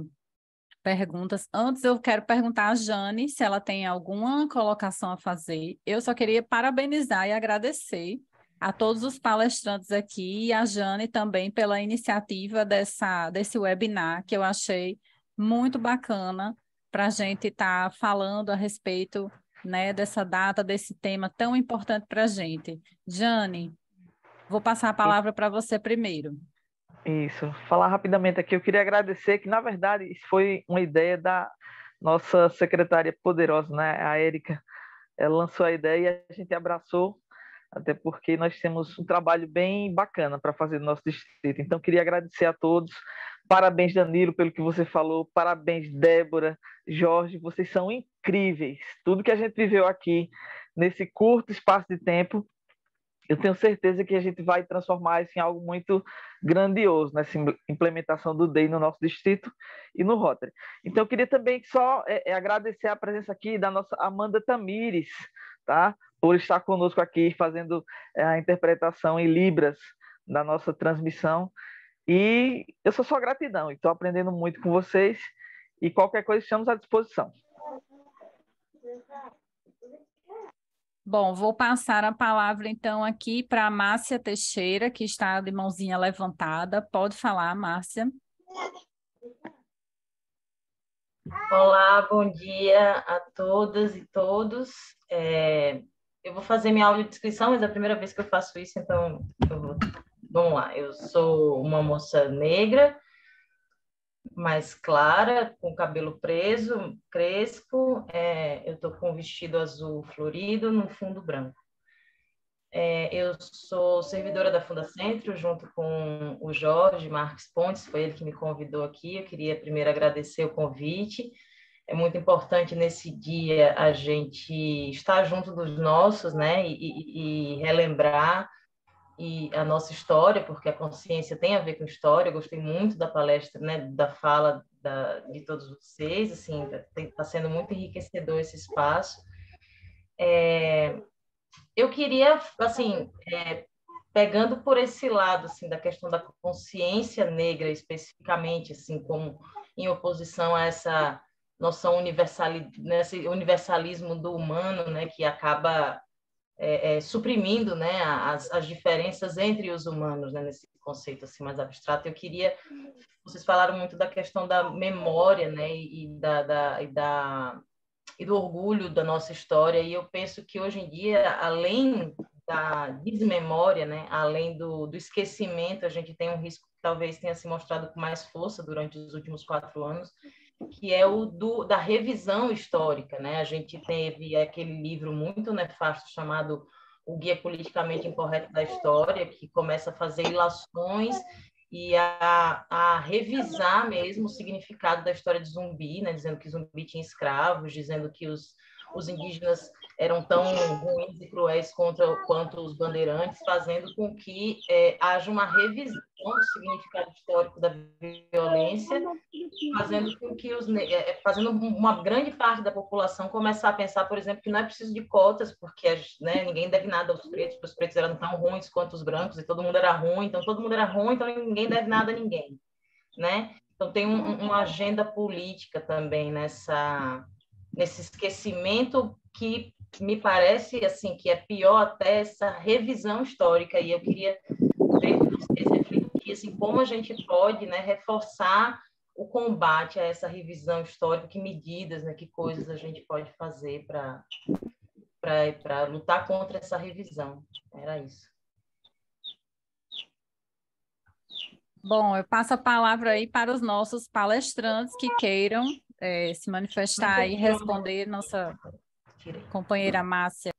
perguntas. Antes, eu quero perguntar a Jane se ela tem alguma colocação a fazer. Eu só queria parabenizar e agradecer a todos os palestrantes aqui e a Jane também pela iniciativa desse webinar, que eu achei muito bacana para a gente estar falando a respeito, né, dessa data, desse tema tão importante para a gente. Jane, vou passar a palavra para você primeiro. Isso. Falar rapidamente aqui, eu queria agradecer que, na verdade, isso foi uma ideia da nossa secretária poderosa, né, a Érica. Ela lançou a ideia e a gente abraçou, até porque nós temos um trabalho bem bacana para fazer no nosso distrito. Então, queria agradecer a todos. Parabéns, Danilo, pelo que você falou. Parabéns, Débora, Jorge, vocês são incríveis. Tudo que a gente viveu aqui, nesse curto espaço de tempo, eu tenho certeza que a gente vai transformar isso em algo muito grandioso, nessa implementação do DEI no nosso distrito e no Rotary. Então, eu queria também só agradecer a presença aqui da nossa Amanda Tamires, tá? Por estar conosco aqui, fazendo a interpretação em Libras da nossa transmissão. E eu só gratidão, e estou aprendendo muito com vocês, e qualquer coisa estamos à disposição. Bom, vou passar a palavra, então, aqui para a Márcia Teixeira, que está de mãozinha levantada. Pode falar, Márcia. Olá, bom dia a todas e todos. Eu vou fazer minha audiodescrição, mas é a primeira vez que eu faço isso, então vamos lá. Eu sou uma moça negra, mais clara, com cabelo preso, crespo. Eu estou com um vestido azul florido no fundo branco. Eu sou servidora da Fundacentro, junto com o Jorge Marques Pontes, foi ele que me convidou aqui. Eu queria primeiro agradecer o convite. É muito importante nesse dia a gente estar junto dos nossos, né, e relembrar a nossa história, porque a consciência tem a ver com história. Eu gostei muito da palestra, né, da fala de todos vocês, assim, está sendo muito enriquecedor esse espaço. Eu queria, assim, pegando por esse lado, assim, da questão da consciência negra especificamente, assim, como em oposição a essa noção nesse universalismo do humano, né, que acaba suprimindo, né, as diferenças entre os humanos, né, nesse conceito assim mais abstrato. Vocês falaram muito da questão da memória, né, e do orgulho da nossa história, e eu penso que hoje em dia, além da desmemória, né, além do esquecimento, a gente tem um risco que talvez tenha se mostrado com mais força durante os últimos 4 anos, que é da revisão histórica, né? A gente teve aquele livro muito nefasto chamado O Guia Politicamente Incorreto da História, que começa a fazer ilações e a revisar mesmo o significado da história de Zumbi, né? Dizendo que Zumbi tinha escravos, dizendo que os indígenas eram tão ruins e cruéis quanto os bandeirantes, fazendo com que haja uma revisão do significado histórico da violência, fazendo com que fazendo uma grande parte da população começar a pensar, por exemplo, que não é preciso de cotas, porque, né, ninguém deve nada aos pretos, porque os pretos eram tão ruins quanto os brancos, e todo mundo era ruim, então ninguém deve nada a ninguém, né? Então tem uma agenda política também nesse esquecimento que me parece assim que é pior até essa revisão histórica, e eu queria ver com vocês refletir assim, como a gente pode, né, reforçar o combate a essa revisão histórica, que medidas, né, que coisas a gente pode fazer para lutar contra essa revisão. Era isso. Bom, eu passo a palavra aí para os nossos palestrantes que queiram se manifestar e responder, nossa companheira Márcia.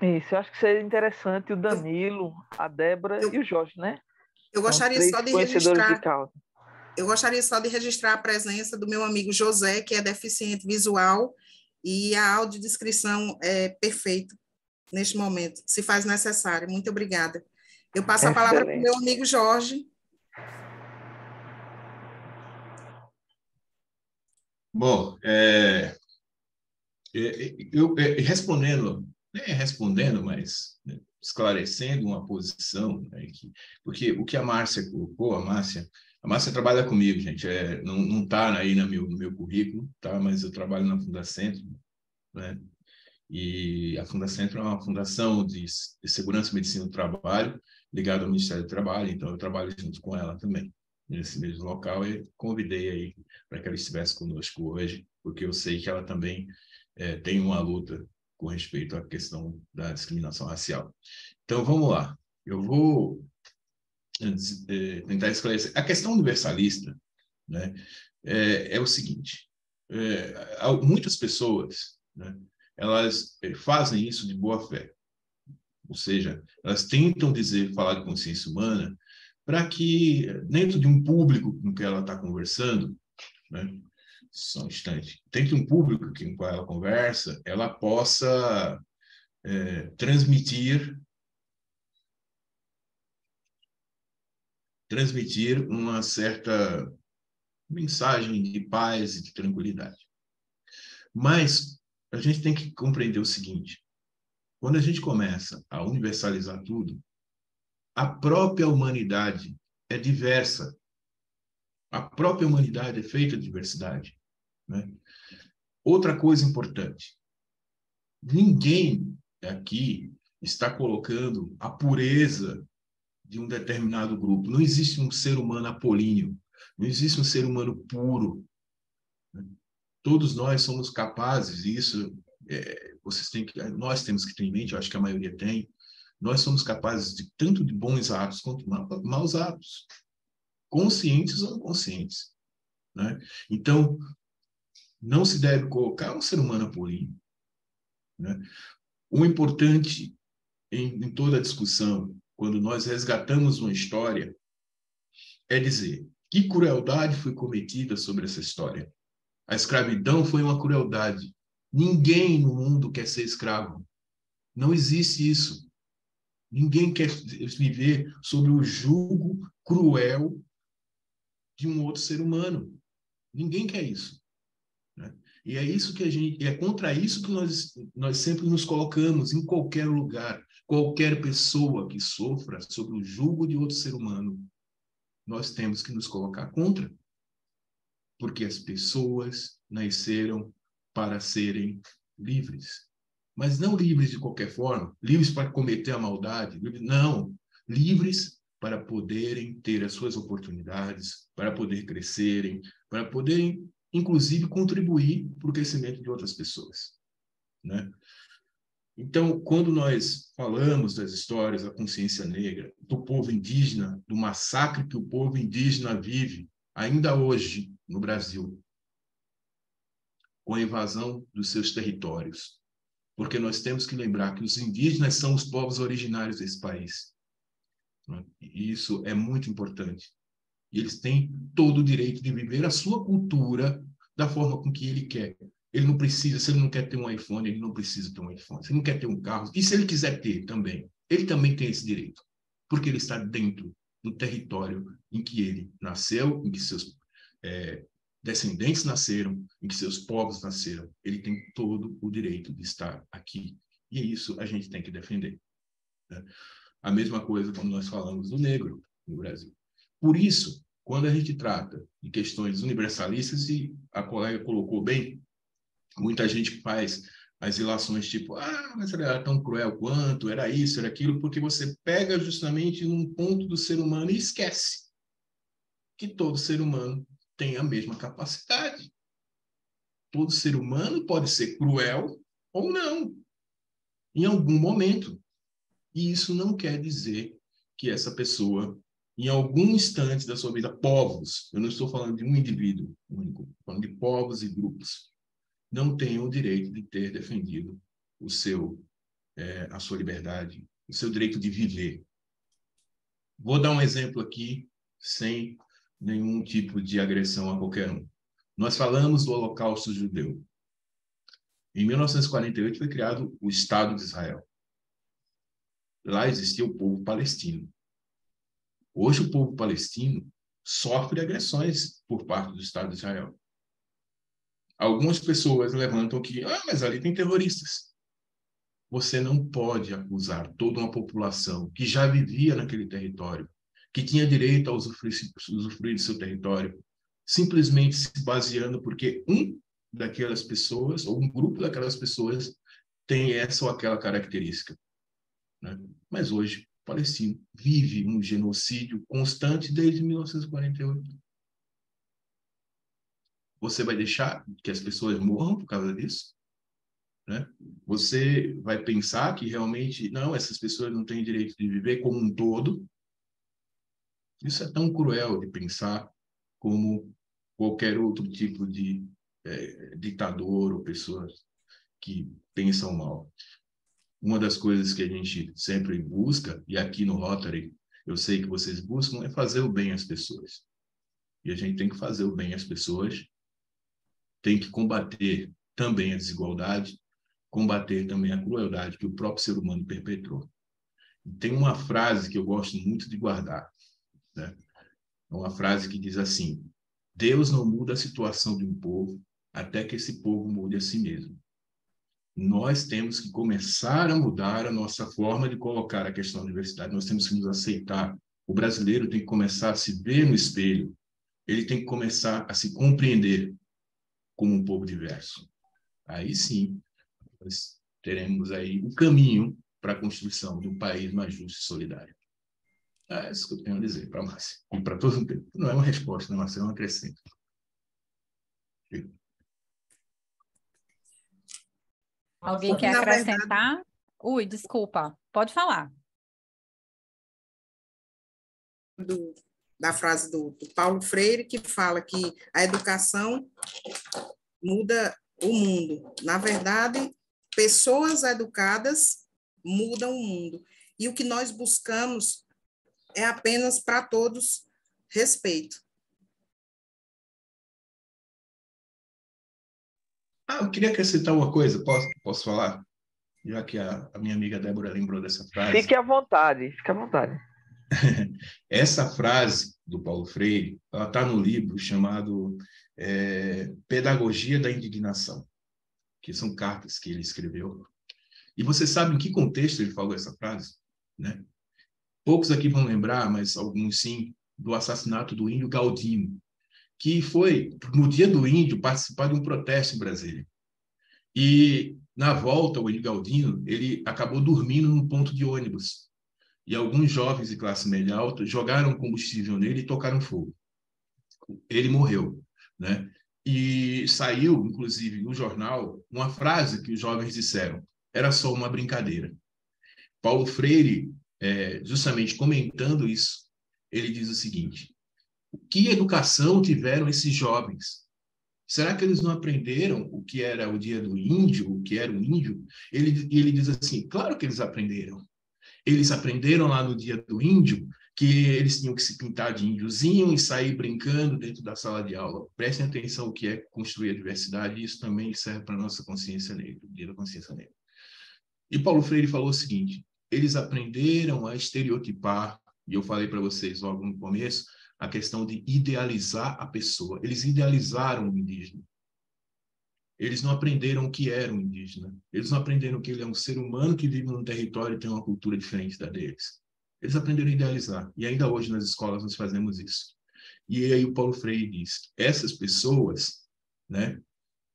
Isso, eu acho que seria interessante o Danilo, a Débora e o Jorge, né? Eu gostaria só de conhecedores registrar, de causa. Eu gostaria só de registrar a presença do meu amigo José, que é deficiente visual, e a audiodescrição é perfeita neste momento, se faz necessário. Muito obrigada. Eu passo a palavra para o meu amigo Jorge. Bom, respondendo, mas esclarecendo uma posição, né, porque o que a Márcia colocou, a Márcia trabalha comigo, gente, não está aí no meu currículo, tá? Mas eu trabalho na Fundacentro, né? E a Fundacentro é uma fundação de segurança e medicina do trabalho, ligada ao Ministério do Trabalho, então eu trabalho junto com ela também, nesse mesmo local, e convidei aí para que ela estivesse conosco hoje, porque eu sei que ela também tem uma luta com respeito à questão da discriminação racial. Então, vamos lá. Eu vou tentar esclarecer. A questão universalista, né, é o seguinte. Muitas pessoas, né, elas fazem isso de boa fé. Ou seja, elas tentam falar de consciência humana para que, dentro de um público com que ela está conversando, né, só um instante, dentro de um público com quem ela conversa, ela possa transmitir uma certa mensagem de paz e de tranquilidade. Mas a gente tem que compreender o seguinte: quando a gente começa a universalizar tudo, a própria humanidade é diversa. A própria humanidade é feita de diversidade, né? Outra coisa importante: ninguém aqui está colocando a pureza de um determinado grupo. Não existe um ser humano apolíneo, não existe um ser humano puro. Todos nós somos capazes, e isso nós temos que ter em mente, eu acho que a maioria tem, nós somos capazes de tanto de bons atos quanto de maus atos, conscientes ou inconscientes, né? Então, não se deve colocar um ser humano apolíneo, né? O importante em toda a discussão, quando nós resgatamos uma história, é dizer que crueldade foi cometida sobre essa história. A escravidão foi uma crueldade. Ninguém no mundo quer ser escravo. Não existe isso. Ninguém quer viver sob o jugo cruel de um outro ser humano. Ninguém quer isso, né? E é isso que é contra isso que nós sempre nos colocamos em qualquer lugar. Qualquer pessoa que sofra sob o jugo de outro ser humano, nós temos que nos colocar contra. Porque as pessoas nasceram para serem livres. Mas não livres de qualquer forma, livres para cometer a maldade, não, livres para poderem ter as suas oportunidades, para poder crescerem, para poderem, inclusive, contribuir para o crescimento de outras pessoas, né? Então, quando nós falamos das histórias da consciência negra, do povo indígena, do massacre que o povo indígena vive, ainda hoje, no Brasil, com a invasão dos seus territórios, porque nós temos que lembrar que os indígenas são os povos originários desse país. E isso é muito importante. E eles têm todo o direito de viver a sua cultura da forma com que ele quer. Ele não precisa, se ele não quer ter um iPhone, ele não precisa ter um iPhone. Se ele não quer ter um carro, e se ele quiser ter também, ele também tem esse direito, porque ele está dentro do território em que ele nasceu, em que seus descendentes nasceram, em que seus povos nasceram. Ele tem todo o direito de estar aqui. E é isso a gente tem que defender, né? A mesma coisa quando nós falamos do negro no Brasil. Por isso, quando a gente trata de questões universalistas, e a colega colocou bem, muita gente faz as ilações tipo, mas era tão cruel quanto, era isso, era aquilo, porque você pega justamente num ponto do ser humano e esquece que todo ser humano tem a mesma capacidade. Todo ser humano pode ser cruel ou não, em algum momento. E isso não quer dizer que essa pessoa, em algum instante da sua vida, povos, eu não estou falando de um indivíduo único, estou falando de povos e grupos, não tenham o direito de ter defendido a sua liberdade, o seu direito de viver. Vou dar um exemplo aqui, sem nenhum tipo de agressão a qualquer um. Nós falamos do Holocausto Judeu. Em 1948 foi criado o Estado de Israel. Lá existia o povo palestino. Hoje o povo palestino sofre agressões por parte do Estado de Israel. Algumas pessoas levantam que, mas ali tem terroristas. Você não pode acusar toda uma população que já vivia naquele território, que tinha direito a usufruir de seu território, simplesmente se baseando porque daquelas pessoas, ou um grupo daquelas pessoas, tem essa ou aquela característica, né? Mas hoje, o palestino vive um genocídio constante desde 1948. Você vai deixar que as pessoas morram por causa disso, né? Você vai pensar que realmente, não, essas pessoas não têm direito de viver como um todo. Isso é tão cruel de pensar como qualquer outro tipo de ditador ou pessoas que pensam mal. Uma das coisas que a gente sempre busca, e aqui no Rotary eu sei que vocês buscam, é fazer o bem às pessoas. E a gente tem que fazer o bem às pessoas, tem que combater também a desigualdade, combater também a crueldade que o próprio ser humano perpetrou. E tem uma frase que eu gosto muito de guardar, né? É uma frase que diz assim: Deus não muda a situação de um povo até que esse povo mude a si mesmo. Nós temos que começar a mudar a nossa forma de colocar a questão da diversidade. Nós temos que nos aceitar. O brasileiro tem que começar a se ver no espelho. Ele tem que começar a se compreender como um povo diverso. Aí sim, nós teremos aí o caminho para a construção de um país mais justo e solidário. É isso que eu tenho a dizer para a Márcia. E para todo mundo. Não é uma resposta, né, Márcia? É um acrescento. Alguém quer acrescentar? Ui, desculpa. Pode falar. Da frase do Paulo Freire, que fala que a educação muda o mundo. Na verdade, pessoas educadas muda o mundo. E o que nós buscamos é apenas para todos respeito. Eu queria acrescentar uma coisa, posso falar? Já que a minha amiga Débora lembrou dessa frase. Fique à vontade, fique à vontade. Essa frase do Paulo Freire, ela está no livro chamado Pedagogia da Indignação, que são cartas que ele escreveu. E você sabe em que contexto ele falou essa frase? Né? Poucos aqui vão lembrar, mas alguns sim, do assassinato do índio Galdino, que foi, no Dia do Índio, participar de um protesto em Brasília. E, na volta, o índio Galdino, ele acabou dormindo num ponto de ônibus. E alguns jovens de classe média alta jogaram combustível nele e tocaram fogo. Ele morreu, né? E saiu, inclusive, no jornal, uma frase que os jovens disseram: era só uma brincadeira. Paulo Freire, justamente comentando isso, ele diz o seguinte: que educação tiveram esses jovens? Será que eles não aprenderam o que era o Dia do Índio, o que era o índio? Ele diz assim: claro que eles aprenderam. Eles aprenderam lá no Dia do Índio que eles tinham que se pintar de índiozinho e sair brincando dentro da sala de aula. Prestem atenção o que é construir a diversidade, e isso também serve para a nossa consciência negra, o Dia da Consciência Negra. E Paulo Freire falou o seguinte: eles aprenderam a estereotipar, e eu falei para vocês logo no começo, a questão de idealizar a pessoa. Eles idealizaram o indígena. Eles não aprenderam o que era um indígena. Eles não aprenderam que ele é um ser humano que vive num território e tem uma cultura diferente da deles. Eles aprenderam a idealizar. E ainda hoje nas escolas nós fazemos isso. E aí o Paulo Freire diz: essas pessoas, né,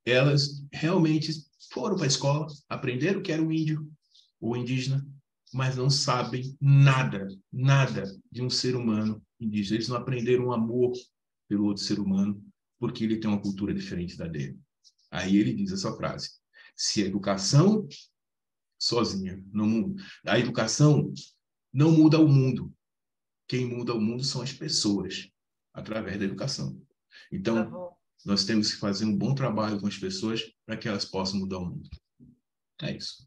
elas realmente foram para a escola, aprenderam o que era o índio, o indígena, mas não sabem nada de um ser humano indígena. Eles não aprenderam o amor pelo outro ser humano, porque ele tem uma cultura diferente da dele. Aí ele diz essa frase: se a educação sozinha não muda, a educação não muda o mundo. Quem muda o mundo são as pessoas, através da educação. Então, nós temos que fazer um bom trabalho com as pessoas para que elas possam mudar o mundo. É isso.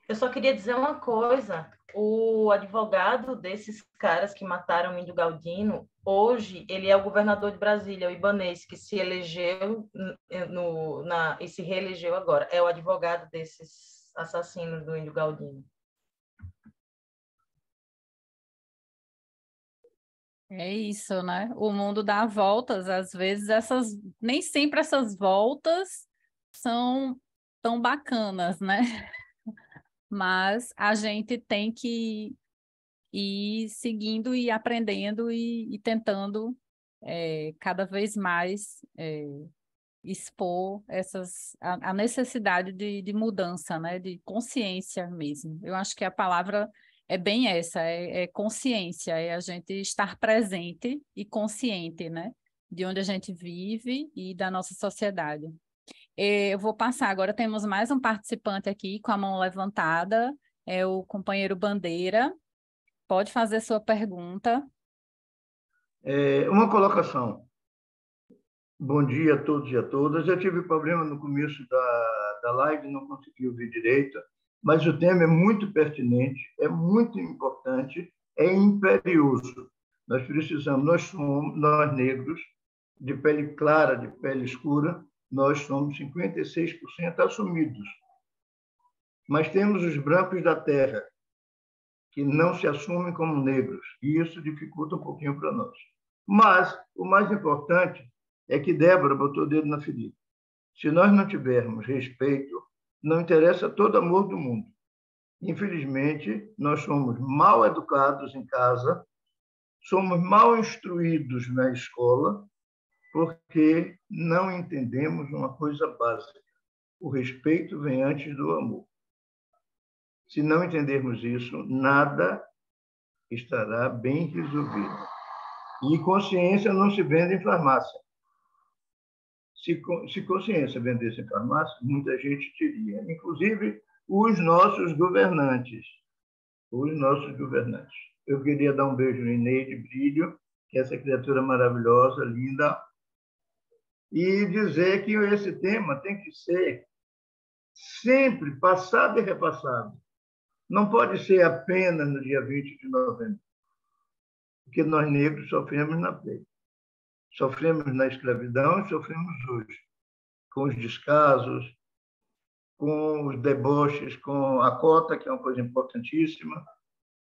Eu só queria dizer uma coisa: o advogado desses caras que mataram o índio Galdino, hoje, ele é o governador de Brasília, o Ibanez, que se elegeu e se reelegeu agora. É o advogado desses assassinos do índio Galdino. É isso, né? O mundo dá voltas, às vezes nem sempre essas voltas são tão bacanas, né? Mas a gente tem que ir seguindo e aprendendo e tentando cada vez mais expor a necessidade de mudança, né? De consciência mesmo. Eu acho que a palavra é bem essa, é consciência, é a gente estar presente e consciente, né? De onde a gente vive e da nossa sociedade. Eu vou passar, agora temos mais um participante aqui com a mão levantada, é o companheiro Bandeira. Pode fazer sua pergunta. Uma colocação. Bom dia a todos e a todas. Eu tive problema no começo da live, não consegui ouvir direito, mas o tema é muito pertinente, é muito importante, é imperioso. Nós precisamos, nós negros, de pele clara, de pele escura, nós somos 56% assumidos. Mas temos os brancos da terra, que não se assumem como negros, e isso dificulta um pouquinho para nós. Mas o mais importante é que Débora botou o dedo na ferida. Se nós não tivermos respeito, não interessa todo amor do mundo. Infelizmente, nós somos mal educados em casa, somos mal instruídos na escola, porque não entendemos uma coisa básica: o respeito vem antes do amor. Se não entendermos isso, nada estará bem resolvido. E consciência não se vende em farmácia. Se consciência vendesse em farmácia, muita gente teria, inclusive os nossos governantes. Eu queria dar um beijo no Ineide Brilho, que é essa criatura maravilhosa, linda, e dizer que esse tema tem que ser sempre passado e repassado. Não pode ser apenas no dia 20 de novembro, porque nós negros sofremos na pele. Sofremos na escravidão e sofremos hoje, com os descasos, com os deboches, com a cota, que é uma coisa importantíssima,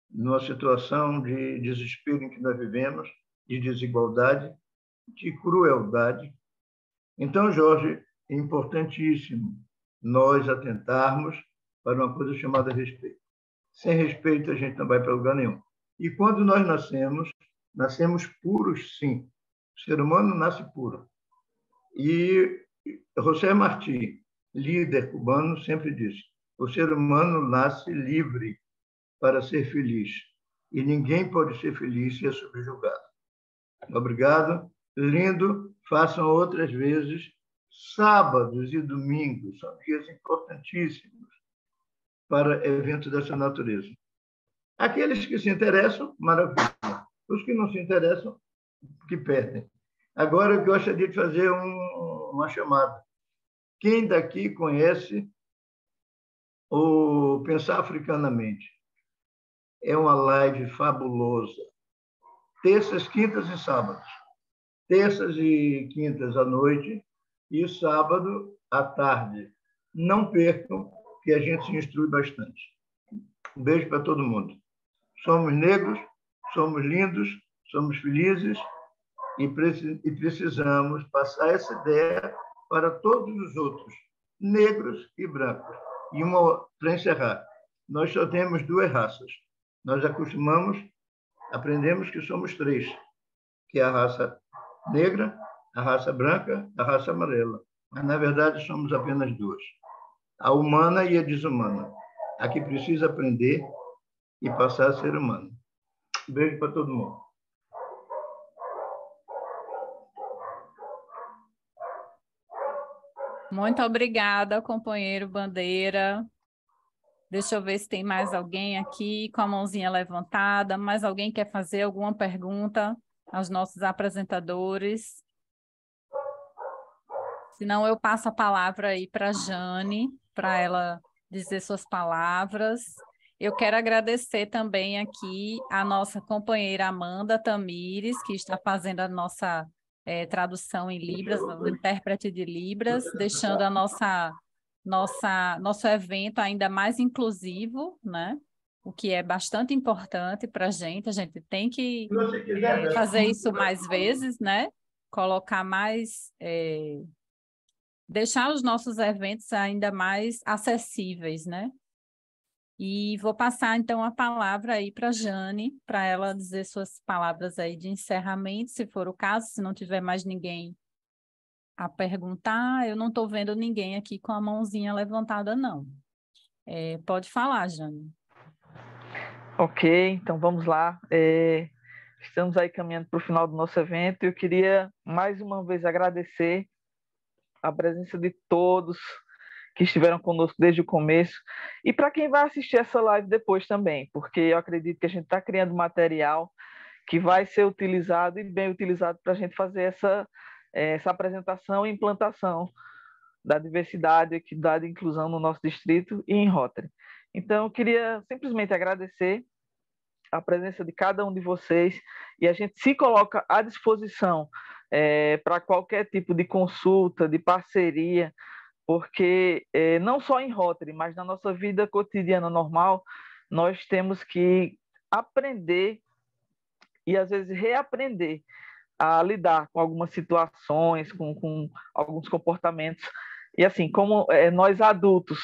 numa situação de desespero em que nós vivemos, de desigualdade, de crueldade. Então, Jorge, é importantíssimo nós atentarmos para uma coisa chamada respeito. Sem respeito, a gente não vai para lugar nenhum. E quando nós nascemos puros, sim. O ser humano nasce puro. E José Martí, líder cubano, sempre disse: o ser humano nasce livre para ser feliz. E ninguém pode ser feliz se é subjugado. Obrigado. Lindo. Façam outras vezes. Sábados e domingos são dias importantíssimos para eventos dessa natureza. Aqueles que se interessam, maravilha. Os que não se interessam, que perdem. Agora, eu gostaria de fazer uma chamada. Quem daqui conhece o Pensar Africanamente? É uma live fabulosa. Terças, quintas e sábados. Terças e quintas à noite e sábado à tarde. Não percam, que a gente se instrui bastante. Um beijo para todo mundo. Somos negros, somos lindos, somos felizes e precisamos passar essa ideia para todos os outros, negros e brancos. E para encerrar, nós só temos duas raças. Nós aprendemos que somos três, que é a raça negra, a raça branca, a raça amarela. Mas, na verdade, somos apenas duas. A humana e a desumana. A que precisa aprender e passar a ser humano. Um beijo para todo mundo. Muito obrigada, companheiro Bandeira. Deixa eu ver se tem mais alguém aqui com a mãozinha levantada. Mais alguém quer fazer alguma pergunta aos nossos apresentadores? Senão eu passo a palavra aí para a Jane, para ela dizer suas palavras. Eu quero agradecer também aqui a nossa companheira Amanda Tamires, que está fazendo a nossa tradução em Libras, o intérprete de Libras, deixando a nosso evento ainda mais inclusivo, né? O que é bastante importante para a gente tem que fazer isso mais vezes, né? Colocar mais... deixar os nossos eventos ainda mais acessíveis, né? E vou passar, então, a palavra aí para a Jane, para ela dizer suas palavras aí de encerramento, se for o caso, se não tiver mais ninguém a perguntar, eu não estou vendo ninguém aqui com a mãozinha levantada, não. Pode falar, Jane. Ok, então vamos lá. Estamos aí caminhando para o final do nosso evento e eu queria, mais uma vez, agradecer a presença de todos que estiveram conosco desde o começo e para quem vai assistir essa live depois também, porque eu acredito que a gente está criando material que vai ser utilizado e bem utilizado para a gente fazer essa apresentação e implantação da diversidade, equidade e inclusão no nosso distrito e em Rotary. Então, eu queria simplesmente agradecer a presença de cada um de vocês e a gente se coloca à disposição para qualquer tipo de consulta, de parceria, porque não só em Rotary, mas na nossa vida cotidiana normal, nós temos que aprender e, às vezes, reaprender a lidar com algumas situações, com alguns comportamentos. E, assim, como nós adultos,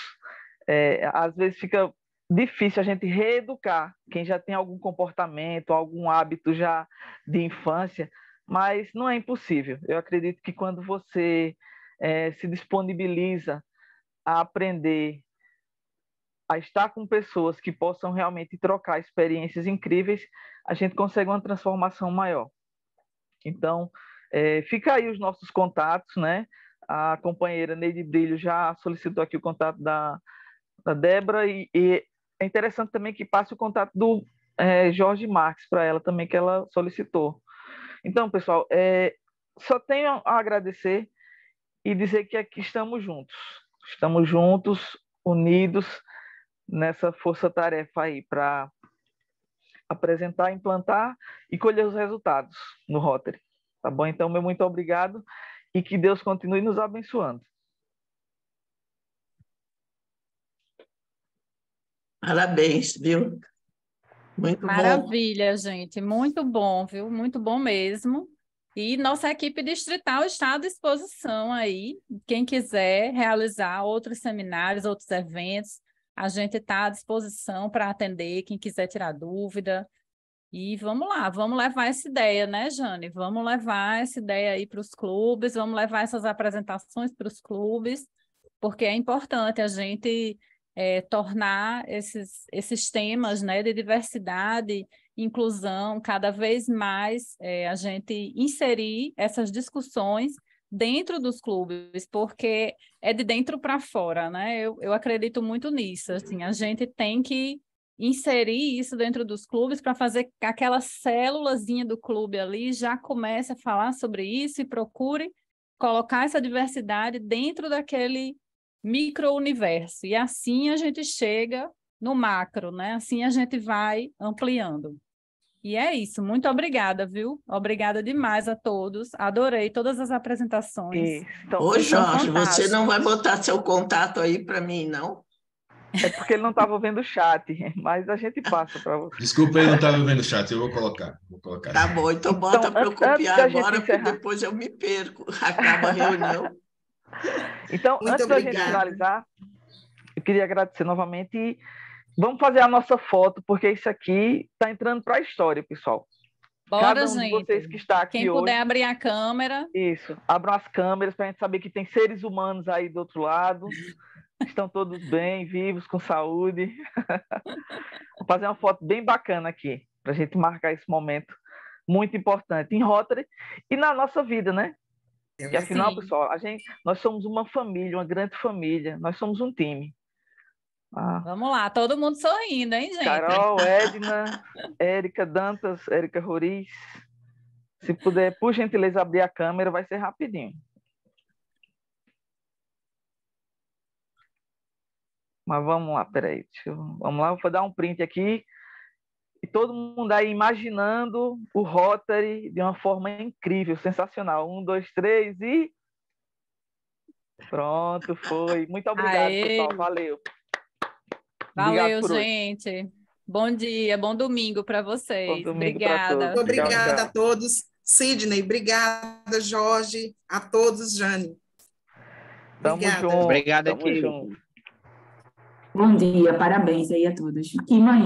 às vezes fica difícil a gente reeducar quem já tem algum comportamento, algum hábito já de infância, mas não é impossível. Eu acredito que quando você se disponibiliza a aprender, a estar com pessoas que possam realmente trocar experiências incríveis, a gente consegue uma transformação maior. Então, fica aí os nossos contatos, né? A companheira Neide Brilho já solicitou aqui o contato da Débora e é interessante também que passe o contato do Jorge Marques para ela também, que ela solicitou. Então, pessoal, só tenho a agradecer e dizer que aqui estamos juntos, unidos nessa força-tarefa aí para apresentar, implantar e colher os resultados no Rotary. Tá bom? Então, meu muito obrigado e que Deus continue nos abençoando. Parabéns, viu? Muito Maravilha, gente. Muito bom, viu? Muito bom mesmo. E nossa equipe distrital está à disposição aí. Quem quiser realizar outros seminários, outros eventos, a gente está à disposição para atender quem quiser tirar dúvida. E vamos lá, vamos levar essa ideia, né, Jane? Vamos levar essa ideia aí para os clubes, vamos levar essas apresentações para os clubes, porque é importante a gente tornar esses temas, né, de diversidade, inclusão, cada vez mais a gente inserir essas discussões dentro dos clubes, porque é de dentro para fora, né? Eu acredito muito nisso, assim, a gente tem que inserir isso dentro dos clubes para fazer aquela célulazinha do clube ali já comece a falar sobre isso e procure colocar essa diversidade dentro daquele micro-universo. E assim a gente chega no macro, né? Assim a gente vai ampliando. E é isso. Muito obrigada, viu? Obrigada demais a todos. Adorei todas as apresentações. Ô, Jorge, você não vai botar seu contato aí para mim, não? É porque ele não estava vendo o chat, mas a gente passa para você. Desculpa, ele não estava vendo o chat, eu vou colocar. Tá bom, então bota para eu copiar agora, porque depois eu me perco. Acaba a reunião. Então, antes da gente finalizar, eu queria agradecer novamente e vamos fazer a nossa foto, porque isso aqui está entrando para a história, pessoal. Bora, Cada gente. De vocês que está aqui Quem puder hoje, abrir a câmera. Isso, abram as câmeras para a gente saber que tem seres humanos aí do outro lado. Estão todos bem, vivos, com saúde. Vou fazer uma foto bem bacana aqui, para a gente marcar esse momento muito importante em Rotary e na nossa vida, né? E afinal, pessoal, nós somos uma família, uma grande família, nós somos um time. Vamos lá, todo mundo sorrindo, hein, gente? Carol, Edna, Érica Dantas, Érica Roriz. Se puder, por gentileza, abrir a câmera, vai ser rapidinho. Mas vamos lá, peraí. Vamos lá, vou dar um print aqui. E todo mundo aí imaginando o Rotary de uma forma incrível, sensacional. 1, 2, 3 e... Pronto, foi. Muito obrigado, pessoal. Valeu. Valeu, gente. Bom dia, bom domingo para vocês. Bom domingo obrigada. Todos. Obrigada tchau. A todos. Sidney, obrigada, Jorge. A todos, Jane. Tamo junto. Obrigado Tamo aqui. junto. Bom dia, parabéns aí a todos. Que manhã.